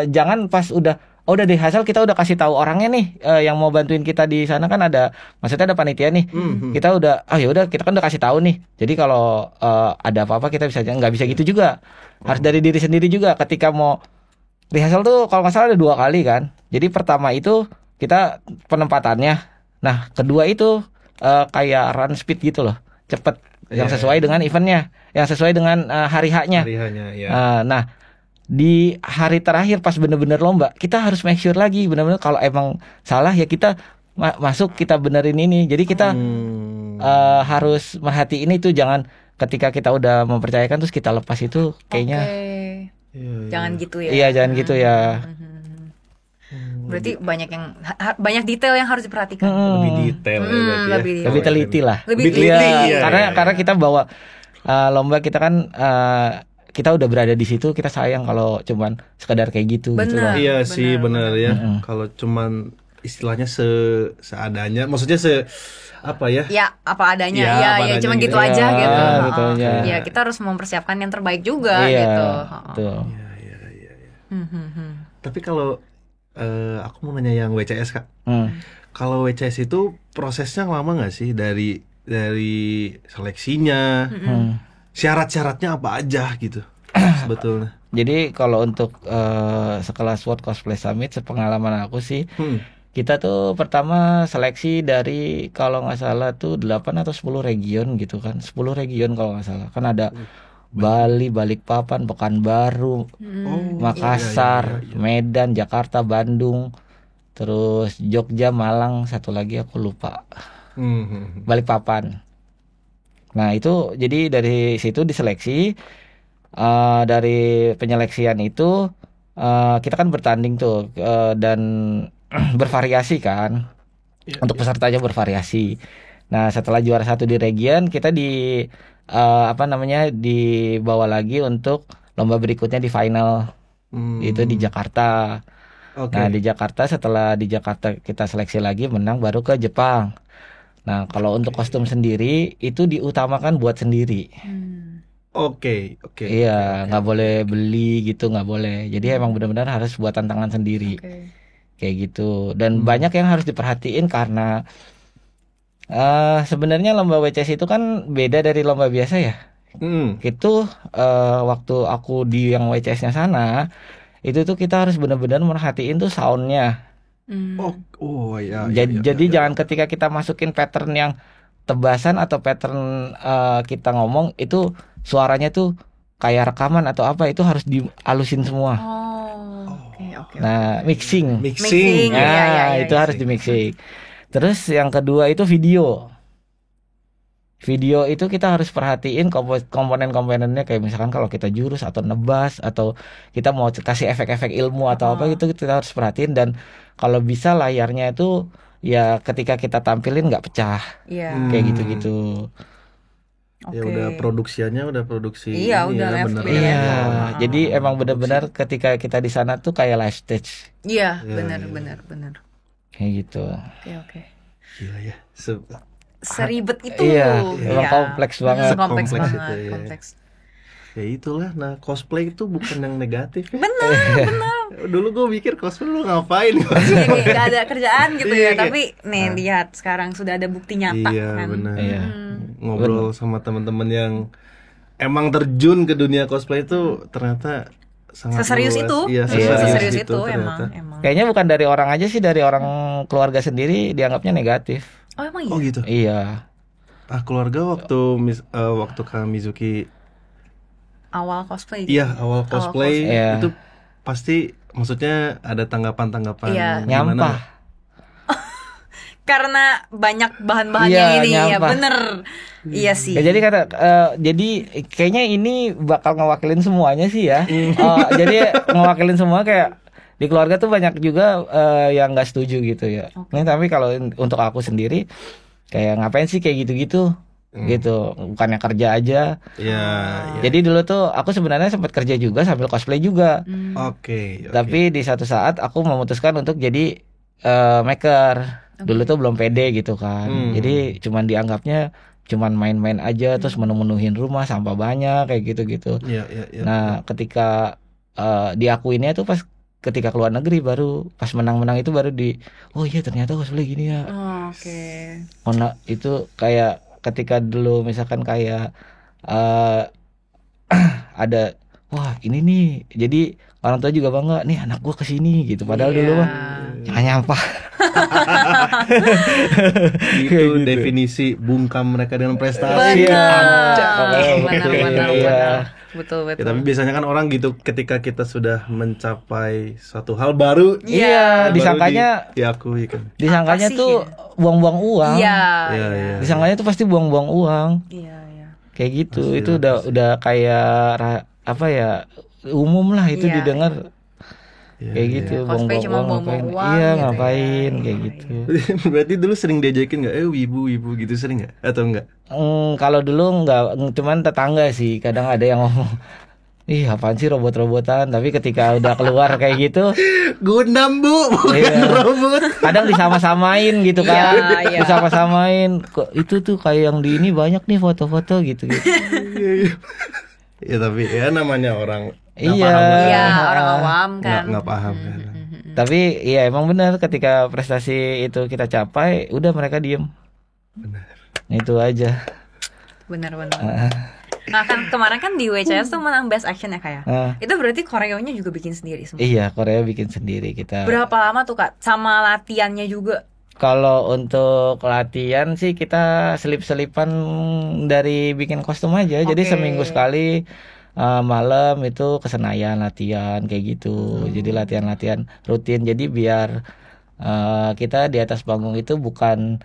jangan pas udah deh hasil kita udah kasih tahu orangnya nih yang mau bantuin kita di sana kan maksudnya ada panitia nih. Kita udah ya udah kita kan udah kasih tahu nih. Jadi kalau ada apa-apa kita bisa nggak bisa gitu juga. Harus dari diri sendiri juga ketika mau rehearsal tuh kalau nggak salah ada 2 kali kan. Jadi pertama itu kita penempatannya. Nah, kedua itu kayak run speed gitu loh. Cepet yang sesuai dengan eventnya, yang sesuai dengan hari H-nya. Ya. Nah, di hari terakhir pas bener-bener lomba kita harus make sure lagi bener-bener kalau emang salah ya kita masuk kita benerin ini. Jadi kita harus merhatiin itu, jangan ketika kita udah mempercayakan terus kita lepas itu kayaknya. Jangan gitu ya. Iya, jangan gitu ya. Berarti banyak detail yang harus diperhatikan. Lebih detail ya berarti ya. Lebih teliti lah. Lebih teliti. Iya, karena kita bawa lomba kita kan kita udah berada di situ, kita sayang kalau cuman sekedar kayak gitu gitu Benar. lah. Iya sih benar ya. Kalau cuman istilahnya seadanya, maksudnya apa ya? Ya, apa adanya. Ya, Ya, apa ya adanya cuma gitu. gitu aja Ya, gitu. gitu aja. Ya, kita harus mempersiapkan yang terbaik juga Iya, gitu. betul. Tapi kalau aku mau nanya yang WCS Kak. Kalau WCS itu prosesnya lama nggak sih dari seleksinya? Syarat-syaratnya apa aja gitu sebetulnya? Jadi kalau untuk sekelas World Cosplay Summit sepengalaman aku sih kita tuh pertama seleksi dari kalau nggak salah tuh 8 atau 10 region gitu kan. 10 region kalau nggak salah. Kan ada Bali, Balikpapan, Pekanbaru, Makassar, Medan, Jakarta, Bandung, terus Jogja, Malang, satu lagi aku lupa. Balikpapan. Nah itu jadi dari situ diseleksi. Dari penyeleksian itu kita kan bertanding tuh dan bervariasi kan. Untuk pesertanya bervariasi. Nah setelah juara 1 di region kita dibawa lagi untuk lomba berikutnya di final. Itu di Jakarta. Nah di Jakarta, setelah di Jakarta kita seleksi lagi, menang baru ke Jepang. Nah kalau untuk kostum sendiri itu diutamakan buat sendiri. Oke. Iya, nggak boleh beli gitu, nggak boleh. Jadi emang benar-benar harus buatan tangan sendiri. Kayak gitu. Dan banyak yang harus diperhatiin karena sebenarnya lomba WCS itu kan beda dari lomba biasa ya. Itu waktu aku di yang WCS-nya sana, itu tuh kita harus benar-benar merhatiin tuh soundnya. Ya, Jadi jangan ketika kita masukin pattern yang tebasan atau pattern kita ngomong itu suaranya tuh kayak rekaman atau apa, itu harus dihalusin semua. Oke. Nah, mixing. Mixing. Nah, itu harus di mixing. Terus yang kedua itu video. Video itu kita harus perhatiin komponen-komponennya, kayak misalkan kalau kita jurus atau nebas atau kita mau kasih efek-efek ilmu atau apa gitu, kita harus perhatiin. Dan kalau bisa layarnya itu ya ketika kita tampilin nggak pecah, kayak gitu-gitu. Ya udah produksiannya udah produksi. Iya, ini udah ya, level bener. beda. Iya, jadi emang benar-benar ketika kita di sana tuh kayak live stage, Iya, Iya, benar. kayak gitu. Oke. Gila ya. Seribet itu. Iya, emang kompleks banget. Kompleks Sekompleks banget, itu, ya. kompleks. Ya itulah. Nah, cosplay itu bukan yang negatif ya. Benar. Dulu gue mikir cosplay lu ngapain? Iya, kayak gak ada kerjaan gitu Iya, ya. Tapi nih lihat sekarang sudah ada bukti nyata Iya, kan. benar. Iya. Ngobrol sama teman-teman yang emang terjun ke dunia cosplay itu ternyata sangat Seserius luas. itu. Iya, Seserius itu itu ternyata. emang. Kayaknya bukan dari orang aja sih, dari orang keluarga sendiri dianggapnya negatif. Oh, emang iya. Oh gitu. Iya. Keluarga waktu waktu Kak Mizuki Awal cosplay. iya awal cosplay Iya. itu pasti maksudnya ada tanggapan-tanggapan Iya. gimana? Nyampah. Karena banyak bahan-bahan Iya, yang ini ya, nyampah. bener. Iya sih. Ya, jadi kayaknya ini bakal ngewakilin semuanya sih ya. Jadi ngewakilin semua, kayak di keluarga tuh banyak juga yang nggak setuju gitu ya. Ini tapi kalau untuk aku sendiri kayak ngapain sih kayak gitu-gitu gitu, bukannya kerja aja. Iya. Jadi dulu tuh aku sebenarnya sempat kerja juga sambil cosplay juga. Oke. Tapi di satu saat aku memutuskan untuk jadi maker. Dulu tuh belum pede gitu kan. Jadi cuman dianggapnya cuman main-main aja, terus menuhin rumah, sampah banyak kayak gitu-gitu. Iya. Nah, ketika diakuinnya tuh pas ketika keluar negeri, baru pas menang-menang itu baru oh iya ternyata cosplay gini ya. Oke. Nah, itu kayak ketika dulu misalkan kayak ada wah ini nih, jadi orang tua juga bangga nih anak gua kesini gitu, padahal dulu mah jangan nyampah. Itu definisi bungkam mereka dengan prestasi. Benar. Betul. Ya, tapi biasanya kan orang gitu ketika kita sudah mencapai suatu hal baru, Iya, baru disangkanya diakui kan. disangkanya Apa sih tuh buang-buang uang. Iya. Iya. Disangkanya tuh pasti buang-buang uang. Iya. Kayak gitu. Pasti Itu lah, udah kayak apa ya? Umum lah itu Iya, didengar. Iya, Kayak iya. gitu, Cosplay cuma buang-buang buang-buang ngapain? uang Iya, gitu ya. ngapain kayak Iya, gitu. Berarti dulu sering diajakin nggak? Wibu gitu sering nggak? Atau enggak? Kalau dulu enggak, cuman tetangga sih kadang ada yang ngomong, ih apaan sih robot-robotan. Tapi ketika udah keluar kayak gitu, Gundam bu, bukan Iya. robot. kadang disama-samain gitu kan. Iya. Disama-samain, kok itu tuh kayak yang di ini banyak nih foto-foto gitu. Iya. Ya tapi ya namanya orang nggak Iya. paham lah. Iya, orang awam kan. Nggak paham kan. Tapi iya emang benar, ketika prestasi itu kita capai, udah mereka diem. Benar. Itu aja. Benar. Nah kan kemarin kan di WCS tuh menang Best Action ya kayak. Itu berarti koreonya juga bikin sendiri semua. Iya, Korea bikin sendiri kita. Berapa lama tuh Kak? Sama latihannya juga? Kalau untuk latihan sih kita selip-selipan dari bikin kostum aja. Jadi Oke. seminggu sekali malam itu ke Senayan latihan kayak gitu. Jadi latihan-latihan rutin. Jadi biar kita di atas panggung itu bukan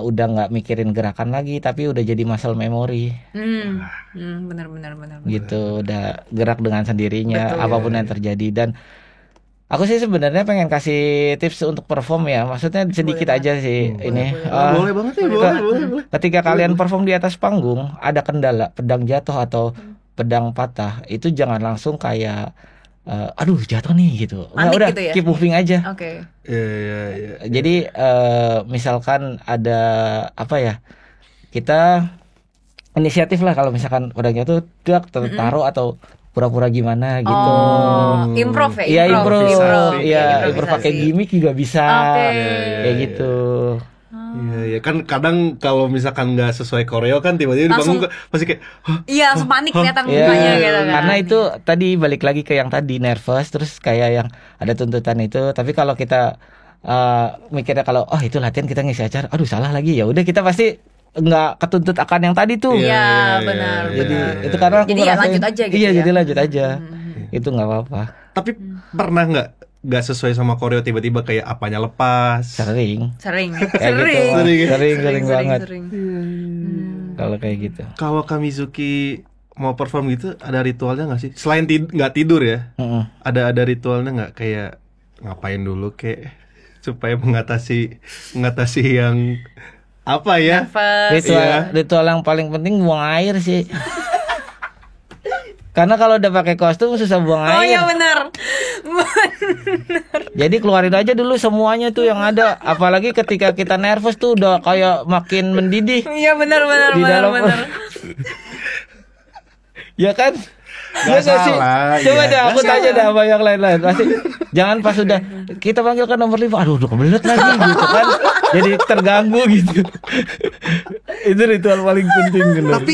udah nggak mikirin gerakan lagi, tapi udah jadi muscle memory Benar. gitu. Udah gerak dengan sendirinya Betul. apapun yang terjadi. Dan aku sih sebenarnya pengen kasih tips untuk perform ya. Maksudnya sedikit Boleh aja sih ini. Boleh banget ya, boleh. Ketika kalian perform di atas panggung, ada kendala, pedang jatuh atau pedang patah, itu jangan langsung kayak aduh jatuh nih gitu. Panik Udah gitu ya? keep moving aja. Oke. Iya. Jadi misalkan ada apa ya, kita inisiatif lah kalau misalkan pedang jatuh, taruh atau pura-pura gimana gitu. Oh, improv ya? Iya improv, Improv. iya Improvisasi. improv pakai gimmick juga bisa, Oke. kayak gitu. Iya, kan kadang kalau misalkan nggak sesuai koreo kan tiba-tiba Langsung- dibangun pasti kayak, "Hah?" Iya, langsung panik kelihatan Iya, mukanya gitu kan. karena itu tadi balik lagi ke yang tadi nervous terus kayak yang ada tuntutan itu. Tapi kalau kita mikirnya kalau itu latihan kita ngisi acara, aduh salah lagi ya udah kita pasti nggak ketuntut akan yang tadi tuh. Iya, benar. Jadi benar. itu karena aku Jadi ya ngerasain- lanjut aja gitu Iya, ya. jadi lanjut aja. Itu nggak apa-apa. Tapi pernah nggak sesuai sama koreo tiba-tiba kayak apanya lepas? Sering. Sering. Kayak gitu. Sering banget. Sering. Kalau kayak gitu. Kalau Kamizuki mau perform gitu ada ritualnya nggak sih? Selain nggak tidur ya, Mm-mm. ada ritualnya nggak kayak ngapain dulu kayak supaya mengatasi yang apa ya? Nervous. Ritual yang paling penting buang air sih. Karena kalau udah pakai kostum susah buang Oh air. iya benar. Jadi keluarin aja dulu semuanya tuh yang ada. Apalagi ketika kita nervous tuh udah kayak makin mendidih. Iya benar Di dalam- benar. Ya kan? Nggak Ya nggak sih? salah, Coba iya. deh aku Nggak tanya dah sama yang lain-lain. Pasti jangan pas udah kita panggilkan nomor 5, aduh udah kebelet lagi gitu kan. Jadi terganggu gitu. Itu ritual paling penting gitu. Tapi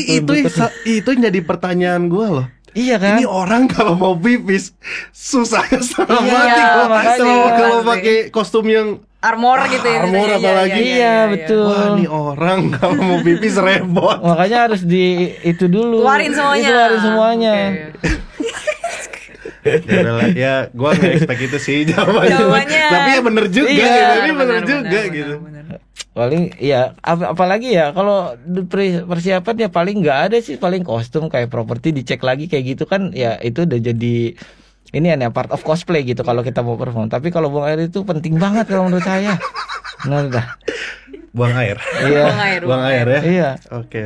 itu yang jadi pertanyaan gue loh. Iya kan? Ini orang kalau mau pipis susahnya setengah Iya, mati makanya. kalau Asli. pakai kostum yang Armor gitu ya. Armor Iya, apalagi. Iya, betul. wah ini orang kalau mau pipis repot. Makanya harus itu dulu. Keluarin semuanya. Keluarin semuanya. Oke. Ya udah lah, ya gue nggak expect itu sih jawabannya. Jawabannya. Tapi ya bener juga Iya, gitu, tapi Benar, bener benar, juga benar, gitu. benar. Paling ya apalagi ya kalau persiapan ya paling nggak ada sih, paling kostum kayak properti dicek lagi kayak gitu kan ya itu udah jadi ini ya part of cosplay gitu kalau kita mau perform. Tapi kalau buang air itu penting banget kalau menurut saya. Benar dah. Buang air. Iya. Buang air ya. Iya. Oke.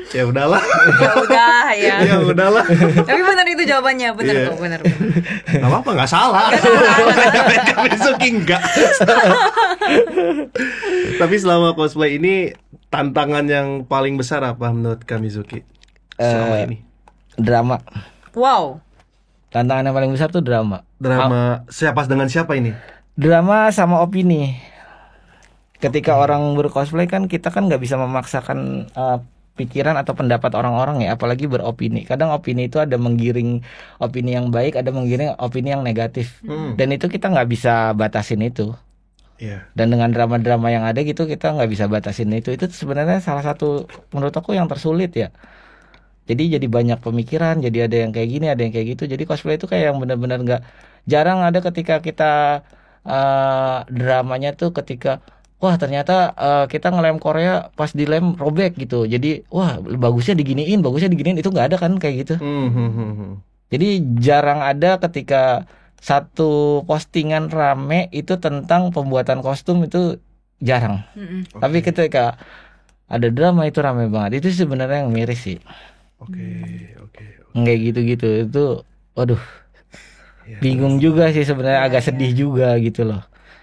Ya udahlah. Ya udah ya. Ya udahlah. Tapi benar itu jawabannya, benar Iya. kok, benar. Gak apa-apa, gak salah. Kamizuki enggak. Tapi selama cosplay ini tantangan yang paling besar apa menurut Kamizuki selama ini? Drama. Wow. Tantangan yang paling besar tuh drama. Drama siapa dengan siapa ini? Drama sama opini. Ketika orang bercosplay kan kita kan nggak bisa memaksakan pikiran atau pendapat orang-orang ya, apalagi beropini. Kadang opini itu ada menggiring opini yang baik, ada menggiring opini yang negatif. Dan itu kita nggak bisa batasin itu. Iya. Dan dengan drama-drama yang ada gitu kita nggak bisa batasin itu. Itu sebenarnya salah satu menurut aku yang tersulit ya. Jadi banyak pemikiran, jadi ada yang kayak gini, ada yang kayak gitu. Jadi cosplay itu kayak yang benar-benar nggak, jarang ada ketika kita dramanya tuh ketika wah ternyata kita ngelem Korea pas dilem robek gitu. Jadi wah bagusnya diginiin itu nggak ada kan kayak gitu. Jadi jarang ada ketika satu postingan rame itu tentang pembuatan kostum, itu jarang. Tapi ketika ada drama itu rame banget. Itu sebenarnya yang miris sih. Oke. Kayak gitu-gitu itu waduh. Ya, Bingung juga sih sebenarnya, agak sedih juga gitu loh.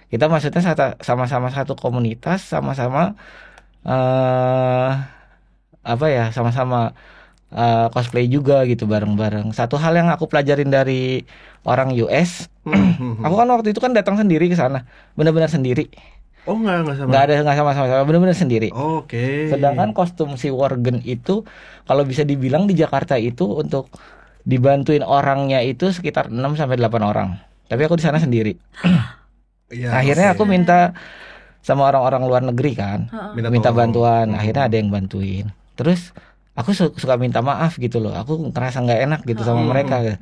Kita maksudnya sama-sama satu komunitas, sama-sama sama-sama cosplay juga gitu bareng-bareng. Satu hal yang aku pelajarin dari orang US, aku kan waktu itu kan datang sendiri ke sana, benar-benar sendiri. Oh nggak sama. Nggak sama-sama, benar-benar sendiri. Oke. Sedangkan kostum si Worgen itu kalau bisa dibilang di Jakarta itu untuk dibantuin orangnya itu sekitar 6 sampai 8 orang. Tapi aku di sana sendiri. Ya, Akhirnya oke. aku minta sama orang-orang luar negeri kan, minta tolong. bantuan. Akhirnya ada yang bantuin. Terus aku suka minta maaf gitu loh. Aku ngerasa nggak enak gitu sama mereka.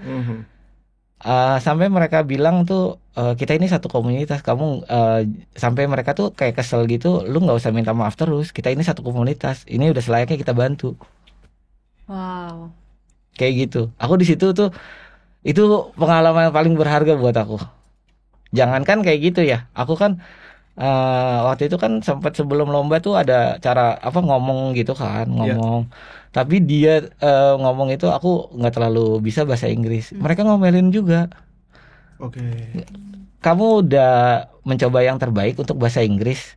Sampai mereka bilang tuh kita ini satu komunitas, kamu sampai mereka tuh kayak kesel gitu, lu nggak usah minta maaf terus, kita ini satu komunitas, ini udah selayaknya kita bantu. Wow. Kayak gitu. Aku di situ tuh itu pengalaman yang paling berharga buat aku. Jangankan kayak gitu ya, aku kan waktu itu kan sempat sebelum lomba tuh ada cara ngomong gitu kan, ngomong. Tapi dia ngomong itu aku nggak terlalu bisa bahasa Inggris. Mereka ngomelin juga. Oke. Kamu udah mencoba yang terbaik untuk bahasa Inggris,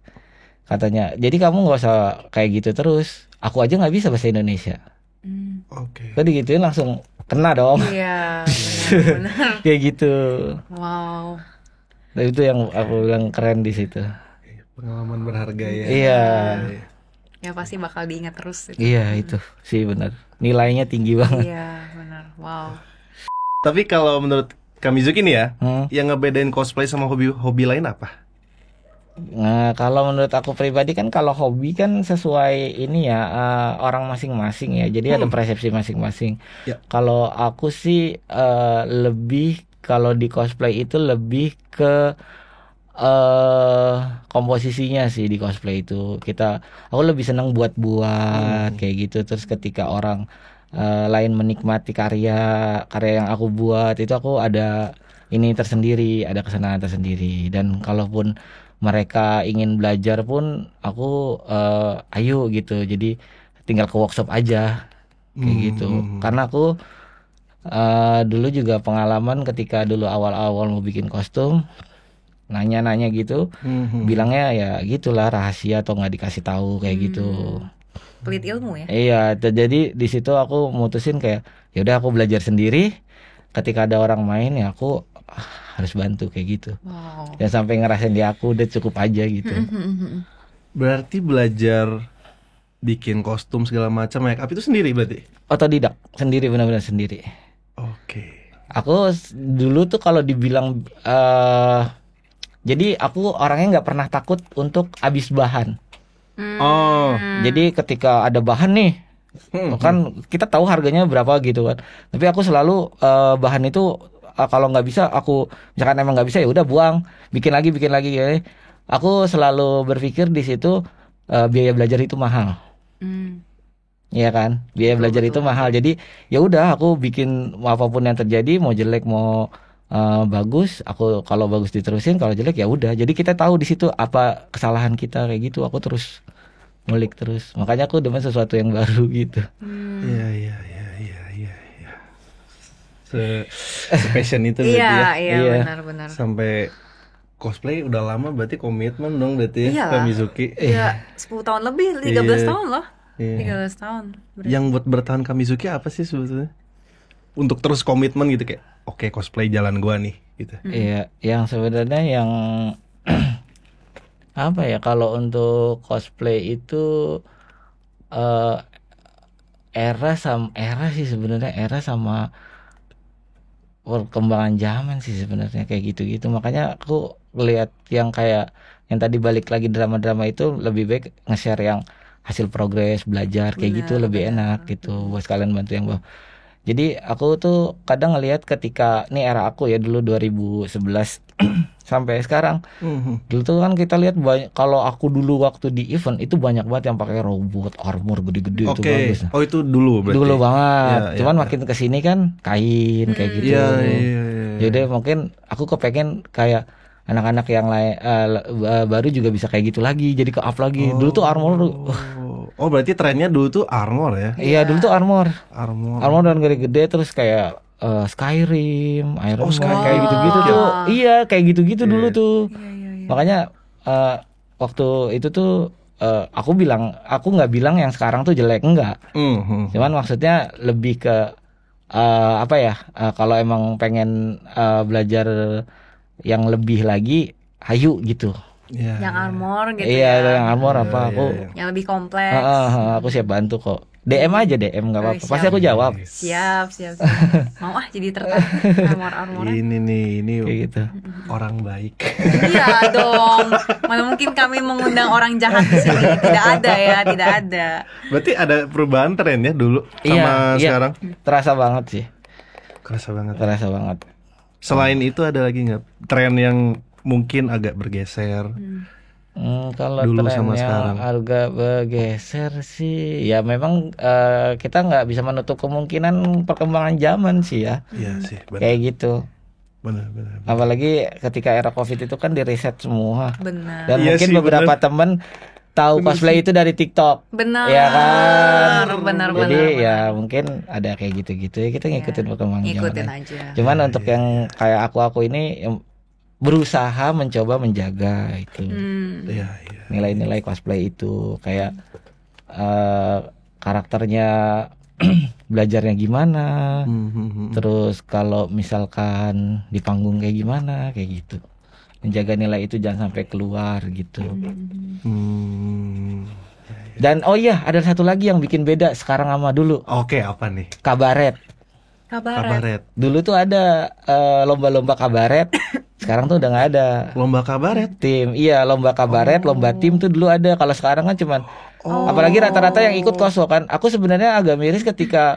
katanya. Jadi kamu nggak usah kayak gitu terus. Aku aja nggak bisa bahasa Indonesia. Oke. Tadi gituin langsung kena dong. Iya, benar. Kayak gitu. Wow. Dan itu yang aku bilang keren di situ. Pengalaman berharga ya. Iya. Ya pasti bakal diingat terus itu. Iya itu sih benar. Nilainya tinggi banget. Iya, benar. Wow. Tapi kalau menurut Kamizuki nih ya, Hmm. yang ngebedain cosplay sama hobi lain apa? Nah, kalau menurut aku pribadi kan kalau hobi kan sesuai ini ya orang masing-masing ya. Jadi ada persepsi masing-masing. Ya. Kalau aku sih lebih kalau di cosplay itu lebih ke komposisinya sih di cosplay itu. Aku lebih senang buat-buat kayak gitu. Terus ketika orang lain menikmati karya yang aku buat itu aku ada ini tersendiri, ada kesenangan tersendiri. Dan kalaupun mereka ingin belajar pun aku ayo gitu. Jadi tinggal ke workshop aja kayak gitu. Karena aku dulu juga pengalaman ketika dulu awal-awal mau bikin kostum, nanya-nanya gitu, bilangnya ya gitulah rahasia atau nggak dikasih tahu kayak gitu. Pelit ilmu ya. Iya, jadi di situ aku mutusin kayak ya udah aku belajar sendiri. Ketika ada orang main ya aku harus bantu kayak gitu. Wow. Dan sampai ngerasain di aku udah cukup aja gitu. Berarti belajar bikin kostum segala macam make up itu sendiri berarti? Otodidak, sendiri benar-benar sendiri. Oke. Aku dulu tuh kalau dibilang jadi aku orangnya nggak pernah takut untuk habis bahan. Oh. Jadi ketika ada bahan nih, kan kita tahu harganya berapa gitu kan. Tapi aku selalu bahan itu kalau nggak bisa aku misalkan emang nggak bisa ya udah buang, bikin lagi ya. Aku selalu berpikir di situ biaya belajar itu mahal. Iya kan, biaya belajar itu mahal. Jadi ya udah aku bikin apapun yang terjadi, mau jelek mau bagus, aku kalau bagus diterusin, kalau jelek ya udah. Jadi kita tahu di situ apa kesalahan kita kayak gitu. Aku terus ngulik terus. Makanya aku demen sesuatu yang baru gitu. Iya. Passion itu berarti ya. Iya, Iya. benar-benar. Sampai cosplay udah lama berarti komitmen dong berarti ya Iya. Kamizuki. Iya, 10 tahun lebih, 13 Iya. tahun loh. Iya. 13 tahun. Yang buat bertahan Kamizuki apa sih sebetulnya? Untuk terus komitmen gitu kayak oke cosplay jalan gua nih gitu. Iya, yang sebenarnya yang apa ya kalau untuk cosplay itu eh era sih sebenarnya era sama perkembangan zaman sih sebenarnya kayak gitu-gitu. Makanya aku lihat yang kayak yang tadi balik lagi drama-drama itu lebih baik nge-share yang hasil progres belajar kayak gitu lebih enak gitu buat kalian bantu yang bawah. Jadi aku tuh kadang ngelihat ketika ini era aku ya dulu 2011 sampai sekarang. Dulu tuh kan kita lihat banyak, kalau aku dulu waktu di event itu banyak banget yang pakai robot armor gede-gede itu bagus. Oh itu dulu berarti. Dulu banget. Ya, Cuman ya. makin kesini kan kain kayak gitu. Iya. Jadi mungkin aku kepengen kayak anak-anak yang lain baru juga bisa kayak gitu lagi. Jadi ke up lagi. Dulu tuh armor. Oh berarti trennya dulu tuh armor ya? Iya dulu tuh armor. Armor. Armor dan gede-gede terus kayak Skyrim, Iron Man Skyrim. kayak gitu-gitu tuh. Iya kayak gitu-gitu dulu tuh. Iya. Makanya waktu itu tuh aku nggak bilang yang sekarang tuh jelek, enggak. Cuman maksudnya lebih ke apa ya? Kalau emang pengen belajar yang lebih lagi, hayu gitu. Iya. Yang armor gitu Iya, ya. yang armor apa aku Yang lebih kompleks. aku siap bantu kok. DM aja DM nggak apa-apa. Oh, Pasti siap. aku jawab. Siap. Mau jadi tertarik armor-armoran. Ini Kayak gitu. orang baik. Iya dong. Mana mungkin kami mengundang orang jahat di sini. Tidak ada. Berarti ada perubahan tren ya dulu sama Iya, sekarang? terasa banget sih. Kerasa banget. Terasa banget. Selain itu ada lagi nggak tren yang mungkin agak bergeser? Kalau Dulu tren sama yang sekarang. agak bergeser sih, ya memang kita nggak bisa menutup kemungkinan perkembangan zaman sih ya, Iya sih, kayak gitu. benar. Apalagi ketika era COVID itu kan di reset semua. Benar. Dan Iya mungkin sih, beberapa benar. temen tahu cosplay itu dari TikTok. Benar. Ya kan. Benar. Jadi ya mungkin ada kayak gitu-gitu ya kita ngikutin perkembangan zaman. Ngikutin aja. Cuman untuk yang kayak aku ini berusaha mencoba menjaga itu. Iya. Nilai-nilai cosplay itu kayak karakternya belajarnya gimana, terus kalau misalkan di panggung kayak gimana kayak gitu. menjaga nilai itu jangan sampai keluar gitu. Hmm. Dan oh iya, ada satu lagi yang bikin beda sekarang sama dulu. Oke, apa nih? Kabaret. Kabaret. Dulu tuh ada lomba-lomba kabaret. Sekarang tuh udah nggak ada. Lomba kabaret. Tim, iya lomba kabaret, lomba tim tuh dulu ada. Kalau sekarang kan cuman, apalagi rata-rata yang ikut cosplay kan. Aku sebenarnya agak miris ketika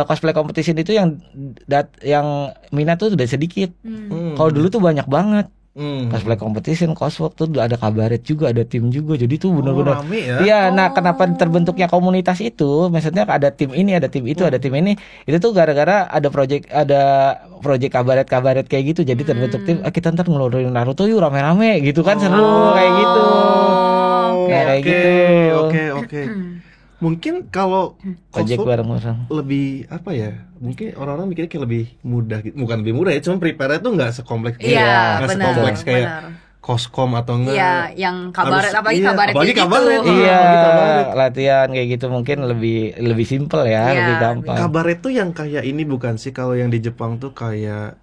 cosplay competition itu yang minat tuh udah sedikit. Kalau dulu tuh banyak banget. Cosplay competition, cosplay tuh ada kabaret juga, ada tim juga. Jadi tuh benar-benar. Rame ya. Iya, nah kenapa terbentuknya komunitas itu? Maksudnya ada tim ini, ada tim itu, ada tim ini. Itu tuh gara-gara ada project kabaret-kabaret kayak gitu. Jadi terbentuk tim, kita ntar ngeluarin Naruto yuk rame-rame gitu kan, seru kayak gitu. Nah, kayak gitu. Oke. Mungkin kalau Project cosplay bareng-bareng. lebih apa ya? Mungkin orang-orang mikirnya kayak lebih mudah gitu. Bukan lebih mudah ya, cuma prepare-nya tuh nggak sekompleks Iya, nggak benar. sekompleks kayak Benar. koskom atau enggak. Iya, yang kabaret, Harus- apalagi iya, kabaret apalagi kayak kabaret. gitu. Iya, Apalagi kabaret. latihan kayak gitu mungkin lebih simple ya, Iya, lebih gampang. Kabaret tuh yang kayak ini bukan sih? Kalau yang di Jepang tuh kayak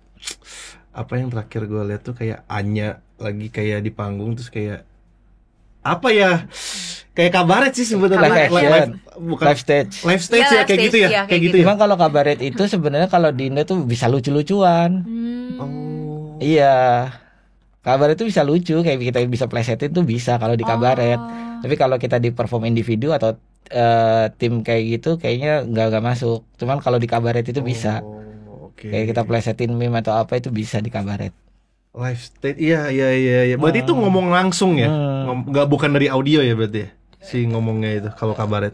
apa yang terakhir gue lihat tuh kayak Anya lagi kayak di panggung terus kayak apa ya? Kayak kabaret sih sebetulnya. Kabaret, Bukan Live stage. live stage Iya, ya live kayak stage, gitu ya. iya, Kayak gitu ya. Emang kalau kabaret itu sebenarnya kalau di Indo tuh bisa lucu-lucuan. Oh. Iya. Kabaret itu bisa lucu, kayak kita bisa plesetin tuh bisa kalau di kabaret. Tapi kalau kita di perform individu atau tim kayak gitu kayaknya nggak masuk. Cuman kalau di kabaret itu bisa. Oh, oke. Kayak kita plesetin meme atau apa itu bisa di kabaret. Live stage. Iya. Berarti itu ngomong langsung ya? Nggak bukan dari audio ya berarti ya? Si ngomongnya itu kalau kabaret.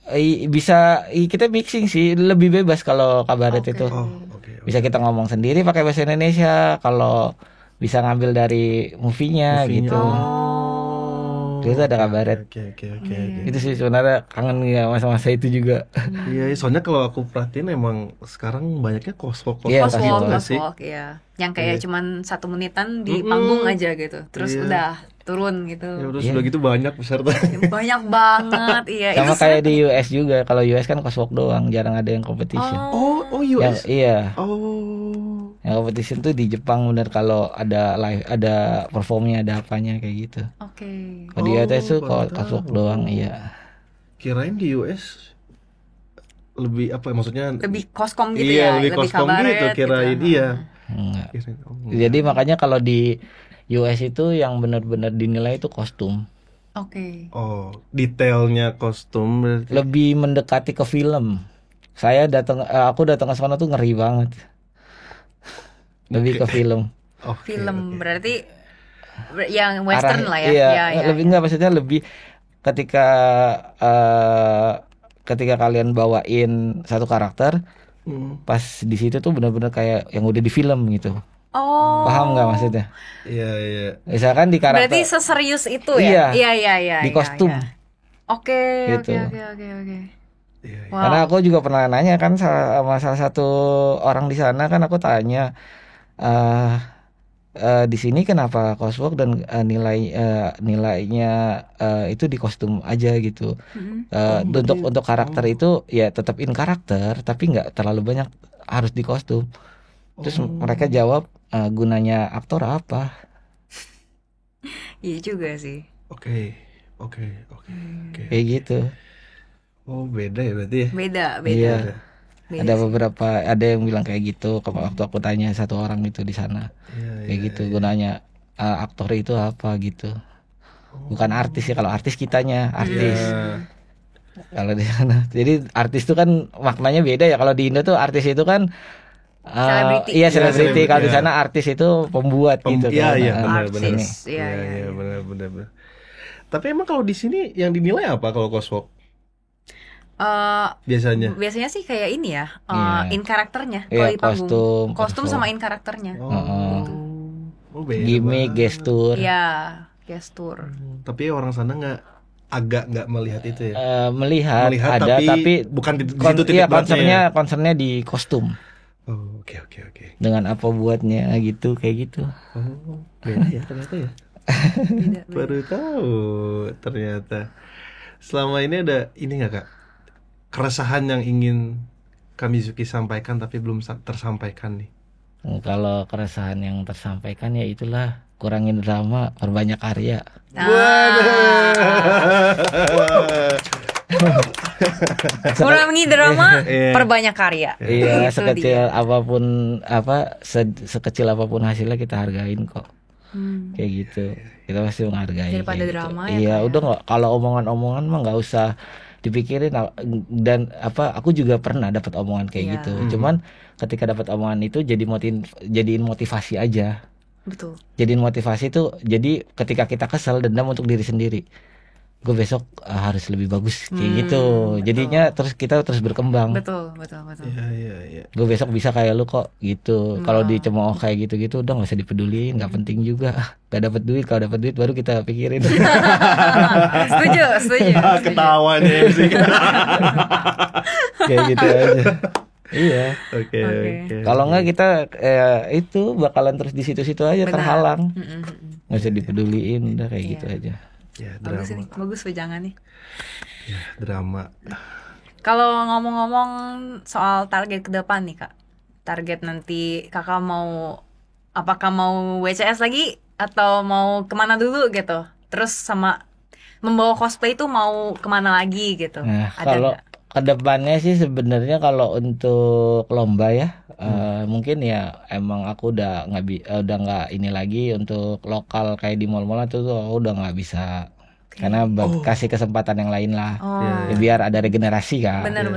Kita mixing sih, lebih bebas kalau kabaret itu. Oh, oke. Bisa kita ngomong sendiri pakai bahasa Indonesia, kalau bisa ngambil dari movie-nya gitu. Itu ada kabaret. Oke. Itu sih sebenarnya kangen ya masa-masa itu juga. Iya, soalnya kalau aku perhatiin emang sekarang banyaknya cosplay Iya, gitu nggak sih? Coswalk, ya. Yang kayak cuman 1 menitan di panggung aja gitu. Terus Iya. udah turun gitu. Ya udah sudah gitu banyak peserta. Banyak banget, iya. Sama Itu kayak di US juga. Kalau US kan coswalk doang, jarang ada yang competition. Oh, US. Iya, Oh. yang competition tuh di Jepang bener, kalau ada live, ada performnya, ada apanya kayak gitu. Oke. Kalau di US tuh baru coswalk tahu. doang, iya. Kirain di US lebih apa ya, maksudnya Lebih koskom gitu iya, ya, lebih koskom kabaret gitu kirain iya. Enggak. Kirain, oh, Jadi makanya kalau di US itu yang benar-benar dinilai itu kostum. Oke. oh, detailnya kostum berarti. Lebih mendekati ke film. Aku datang ke sana tuh ngeri banget. Lebih ke film. Oke, Film oke. berarti yang western lah ya. Iya, Iya, lebih enggak, maksudnya lebih ketika ketika kalian bawain satu karakter, pas di situ tuh benar-benar kayak yang udah di film gitu. Oh. Paham nggak maksudnya? Iya. Misalkan di karakter Berarti seserius itu ya? Iya. Iya. di kostum. Oke. Gitu. Iya. Wow. Karena aku juga pernah nanya kan sama salah satu orang di sana, kan aku tanya di sini kenapa coswork dan nilainya itu di kostum aja gitu. Untuk karakter itu ya tetap in karakter, tapi nggak terlalu banyak harus di kostum. Terus mereka jawab, gunanya aktor apa? Iya juga sih. Oke. Kayak gitu. Oh, beda ya berarti ya. Beda. Iya. Beda Ada sih. beberapa, ada yang bilang kayak gitu waktu aku tanya satu orang itu di sana. Iya, Kayak gitu, gunanya aktor itu apa gitu. Bukan artis ya, kalau artis kitanya artis. Iya. Kalau di sana. Jadi artis itu kan maknanya beda ya. Kalau di Indo tuh artis itu kan Selebriti. iya, Iya, selebriti. selebriti, Kalau di iya. sana artis itu pembuat gitu Iya, kan. iya, Nah, benar. Artis. Iya. benar. Tapi emang kalau di sini yang dinilai apa kalau coswork biasanya? Biasanya sih kayak ini ya, Iya. in karakternya Iya, kalau di panggung. kostum Sama in karakternya. Oh, beda gimmick, banget. gestur. Iya, gestur. Tapi orang sana nggak melihat itu ya. Melihat Melihat, ada, tapi bukan di situ titik iya, beratnya ya. concernnya di kostum. Oh, oke. Dengan apa buatnya gitu, kayak gitu. Oh, beda ya ternyata ya. Beda. Baru tahu ternyata. Selama ini ada ini nggak Kak? Keresahan yang ingin Kamizuki sampaikan tapi belum tersampaikan nih. Kalau keresahan yang tersampaikan ya itulah kurangin drama, perbanyak karya. Kurangi drama, Iya. perbanyak karya. Iya, Itu sekecil dia. apapun sekecil apapun hasilnya kita hargain kok. Hmm. Kayak gitu. Kita pasti menghargai. Daripada kayak gitu. drama ya, Iya, Kak, ya. udah nggak, kalau omongan-omongan mah nggak usah dipikirin. Dan aku juga pernah dapat omongan kayak Iya. gitu. Cuman ketika dapat omongan itu jadiin motivasi aja. Betul. Jadiin motivasi tuh, jadi ketika kita kesel, dendam untuk diri sendiri. Gue besok harus lebih bagus kayak gitu. betul. Jadinya kita terus berkembang. Betul. Iya. Gue besok bisa kayak lu kok gitu. Kalau dicemooh kayak gitu nggak usah dipedulin, nggak penting juga. Gak dapat duit, kalau dapat duit baru kita pikirin. Setuju. Ketawanya sih. Kayak gitu aja. Iya. Oke. Kalau nggak kita itu bakalan terus di situ-situ aja, Benar. terhalang. Mm-mm. Nggak usah dipeduliin, udah kayak Iya. gitu aja. Ya, Bagus drama. nih, bagus wejangan nih. Ya, drama. Kalau ngomong-ngomong soal target ke depan nih Kak, target nanti Kakak apakah mau WCS lagi atau mau kemana dulu gitu? Terus sama membawa cosplay itu mau kemana lagi gitu? Nah, Ada kalau nggak? kedepannya sih sebenarnya kalau untuk lomba ya, mungkin ya emang aku udah nggak ini lagi untuk lokal kayak di mall-mall tuh aku udah nggak bisa, karena kasih kesempatan yang lain lah. Oh, Ya, biar ada regenerasi kan. benar.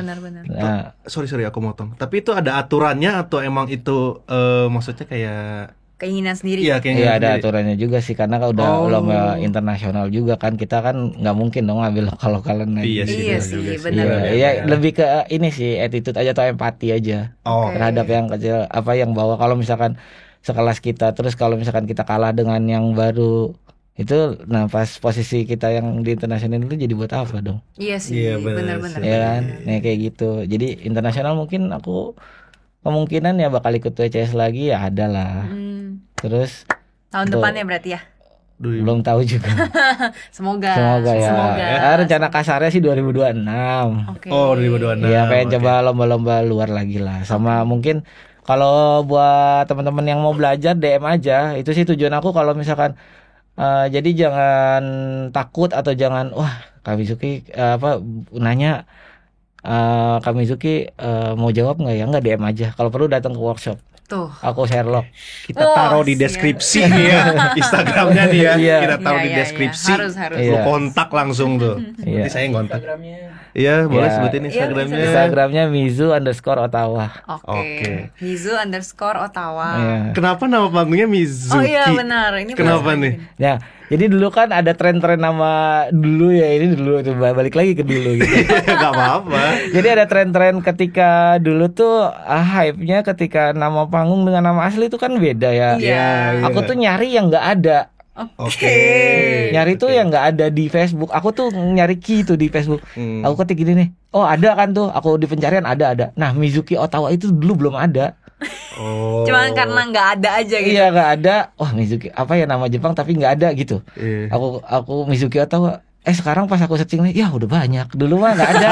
Nah, Sorry aku motong. Tapi itu ada aturannya atau emang itu maksudnya kayak Keinginan sendiri. iya kayak iya ada sendiri? aturannya juga sih, karena kan udah lomba internasional juga kan, kita kan nggak mungkin dong ngambil lokal-lokalan lagi. Iya sih, Iya benar sih, juga benar. Iya, iya, lebih ke ini sih, attitude aja atau empati aja Oh, terhadap yang kecil, apa yang bawa. Kalau misalkan sekelas kita, terus kalau misalkan kita kalah dengan yang baru itu, nah pas posisi kita yang di internasional itu jadi buat apa dong? Iya sih, Iya, benar benar. Ya kan, nah kayak gitu. Jadi internasional mungkin aku kemungkinan ya bakal ikut WCS lagi, ya ada lah. Terus Tahun Tuh. depannya berarti ya. belum tahu juga. Semoga Ya. Semoga. Rencana kasarnya sih 2026. Oke. Oh, 2026. Iya, pengen Oke. coba lomba-lomba luar lagi lah. Sama mungkin kalau buat teman-teman yang mau belajar DM aja. Itu sih tujuan aku, kalau misalkan jadi jangan takut atau jangan Kak Mizuki nanya Kak Mizuki mau jawab nggak ya? Nggak, DM aja. Kalau perlu datang ke workshop. Tuh. Aku Sherlock. Kita Wah, taruh di siap. deskripsi nih ya Instagramnya nih ya. Iya. Kita taruh di Iya. deskripsi. Harus. Iya. Lu kontak langsung tuh. Iya. Nanti saya ngontak. Iya, boleh Iya. sebutin Iya, Instagramnya. Instagramnya Mizu_Ottawa. Oke. Mizu_Ottawa. Iya. Kenapa nama panggungnya Mizuki? Oh iya benar. Ini Kenapa penasaran nih? bikin. Ya, jadi dulu kan ada tren-tren nama dulu ya, ini dulu tuh balik lagi ke dulu gitu. Gak apa-apa. Jadi ada tren-tren ketika dulu tuh hype-nya ketika nama panggung dengan nama asli itu kan beda ya. Iya. Aku tuh nyari yang nggak ada. Oke. Nyari tuh yang nggak ada di Facebook. Aku tuh nyari key tuh di Facebook. Hmm. Aku ketik gini nih. Oh, ada kan tuh. Aku di pencarian ada. Nah, Mizuki Ottawa itu dulu belum ada. Oh. Cuman karena nggak ada aja gitu. Iya, nggak ada. Wah, Mizuki apa ya, nama Jepang tapi nggak ada gitu. Iya. Aku Mizuki Ottawa. Sekarang pas aku searching nih, ya udah banyak. Dulu mah nggak ada.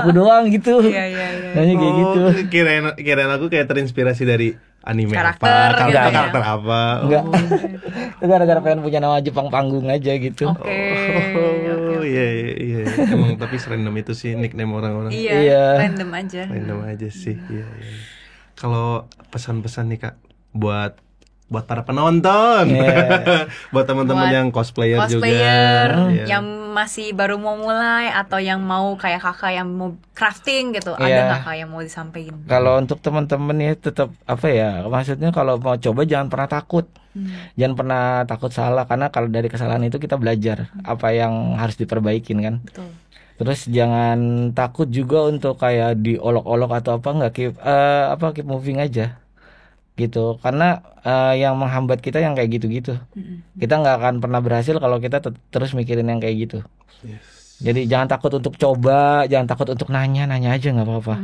Aku doang gitu. Iya. Nanya kayak gitu. Kirain aku kayak terinspirasi dari anime Karakter apa, gitu ya. karakter apa. Enggak. Itu gara-gara pengen punya nama Jepang panggung aja gitu. Oke. Oh iya. Emang tapi serandom itu sih nickname orang-orang. Iya. Iya. Random aja. Random aja sih. Iya. Kalau pesan-pesan nih Kak buat para penonton, Iya. buat teman-teman Buat yang cosplayer juga, Iya. yang masih baru mau mulai atau yang mau kayak kakak yang mau crafting gitu, ada Iya. nggak kak yang mau disampaikan? Kalau untuk teman-teman ya tetap apa ya, maksudnya kalau mau coba jangan pernah takut. Jangan pernah takut salah, karena kalau dari kesalahan itu kita belajar apa yang harus diperbaikin kan. Betul. Terus jangan takut juga untuk kayak diolok-olok atau apa, nggak keep moving aja gitu, karena yang menghambat kita yang kayak gitu-gitu. Kita nggak akan pernah berhasil kalau kita terus mikirin yang kayak gitu. Jadi jangan takut untuk coba, jangan takut untuk nanya aja nggak apa-apa.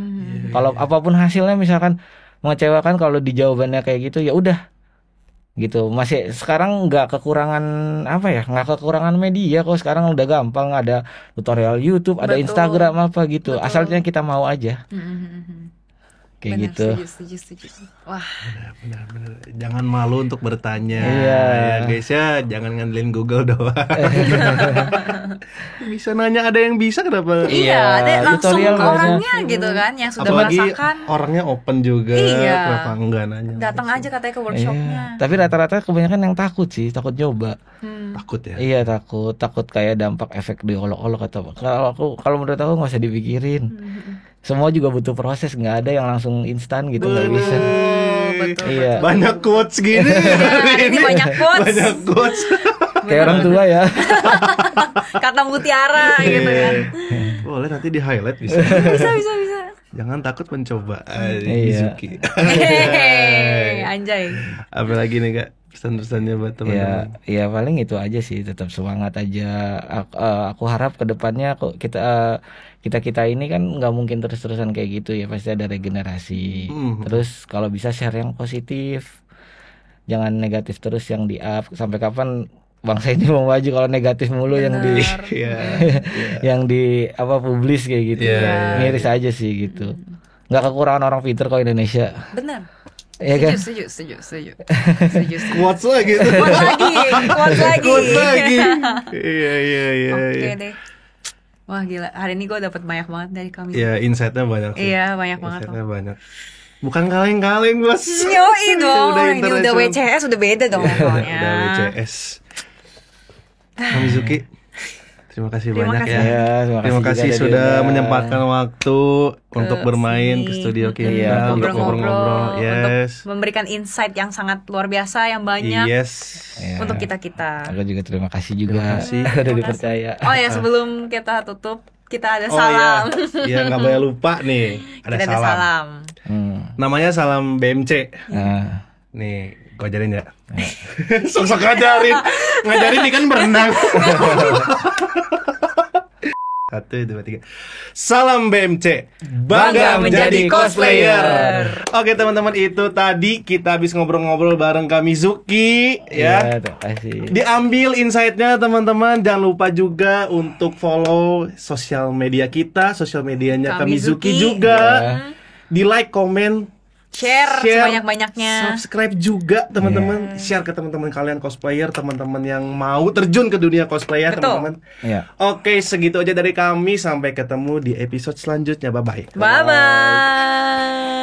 Kalau apapun hasilnya misalkan mengecewakan, kalau di jawabannya kayak gitu ya udah gitu. Masih sekarang nggak kekurangan nggak kekurangan media kok. Sekarang udah gampang, ada tutorial YouTube, ada Betul. Instagram apa gitu. Betul. Asalnya kita mau aja. kayak Benar, gitu. setuju. Wah, Benar-benar. Jangan malu untuk bertanya. Iya. Ya guys ya, jangan ngandelin Google doang. Bisa nanya, ada yang bisa kenapa? iya, ada langsung tutorial ke banyak. orangnya gitu kan, yang sudah Apalagi merasakan. orangnya open juga. Iya. Kenapa enggak nanya? Datang aja katanya ke Iya. workshopnya. Tapi rata-rata kebanyakan yang takut sih, takut nyoba. Takut ya. Iya takut kayak dampak efek diolok-olok atau apa. Kalau menurut aku nggak usah dipikirin. Semua juga butuh proses, nggak ada yang langsung instan gitu, nggak bisa. Betul. Iya. Banyak quotes gini. Ini banyak quotes. Banyak quotes. Kayak orang tua ya. Kata mutiara gitu kan. Boleh nanti di highlight bisa. Bisa. Jangan takut mencoba. Iya. Mizuki. Hehehe, anjay. Apalagi nih Kak, pesan-pesannya buat teman-teman. Ya paling itu aja sih, tetap semangat aja. Aku harap kedepannya kita ini kan nggak mungkin terus-terusan kayak gitu ya, pasti ada regenerasi. Terus kalau bisa share yang positif, jangan negatif terus yang di up. Sampai kapan bangsa ini mau maju kalau negatif mulu yang di Iya. yang di apa publis kayak gitu. Iya. Miris aja sih gitu. Nggak kekurangan orang pinter kok Indonesia. Benar. Iya kan? Setuju. Quotes lagi. Quotes lagi. Quotes lagi. Iya. Oke deh. Wah gila, hari ini gue dapet banyak banget dari kami. Ya, insight-nya banyak sih. Iya, banyak banget. Insight-nya banyak. Bukan kaleng-kaleng, Bos. Yoi dong, ini udah international. WCS udah beda dong pokoknya. Udah WCS. Kak Mizuki, terima kasih Terima banyak kasih. ya. Ya, Terima kasih juga sudah diundang. menyempatkan waktu untuk bermain sini. ke studio kita Iya, untuk ngobrol-ngobrol. Yes. Untuk memberikan insight yang sangat luar biasa, yang banyak Yes. Ya. untuk kita-kita. Aku juga terima kasih juga. Terima kasih. Udah dipercaya. Oh ya, sebelum kita tutup, kita ada Oh salam. iya, ya nggak boleh lupa nih. Ada Kita ada salam. salam. Namanya salam BMC. Nah, Nih, gua ajarin ya. Sok-sok ngajarin nih kan berenang. 1, 2, 3. Salam BMC, bangga menjadi cosplayer. Oke teman-teman, itu tadi kita habis ngobrol-ngobrol bareng Kak Mizuki ya. terima kasih. Diambil insight-nya teman-teman. Jangan lupa juga untuk follow sosial media kita, sosial medianya Kak Kak Mizuki Mizuki. juga. Ya. Di like, komen, Share sebanyak-banyaknya. subscribe juga teman-teman. Share ke teman-teman kalian cosplayer, teman-teman yang mau terjun ke dunia cosplayer, Betul. teman-teman. Ya. Oke, segitu aja dari kami. Sampai ketemu di episode selanjutnya. Bye-bye. Bye-bye.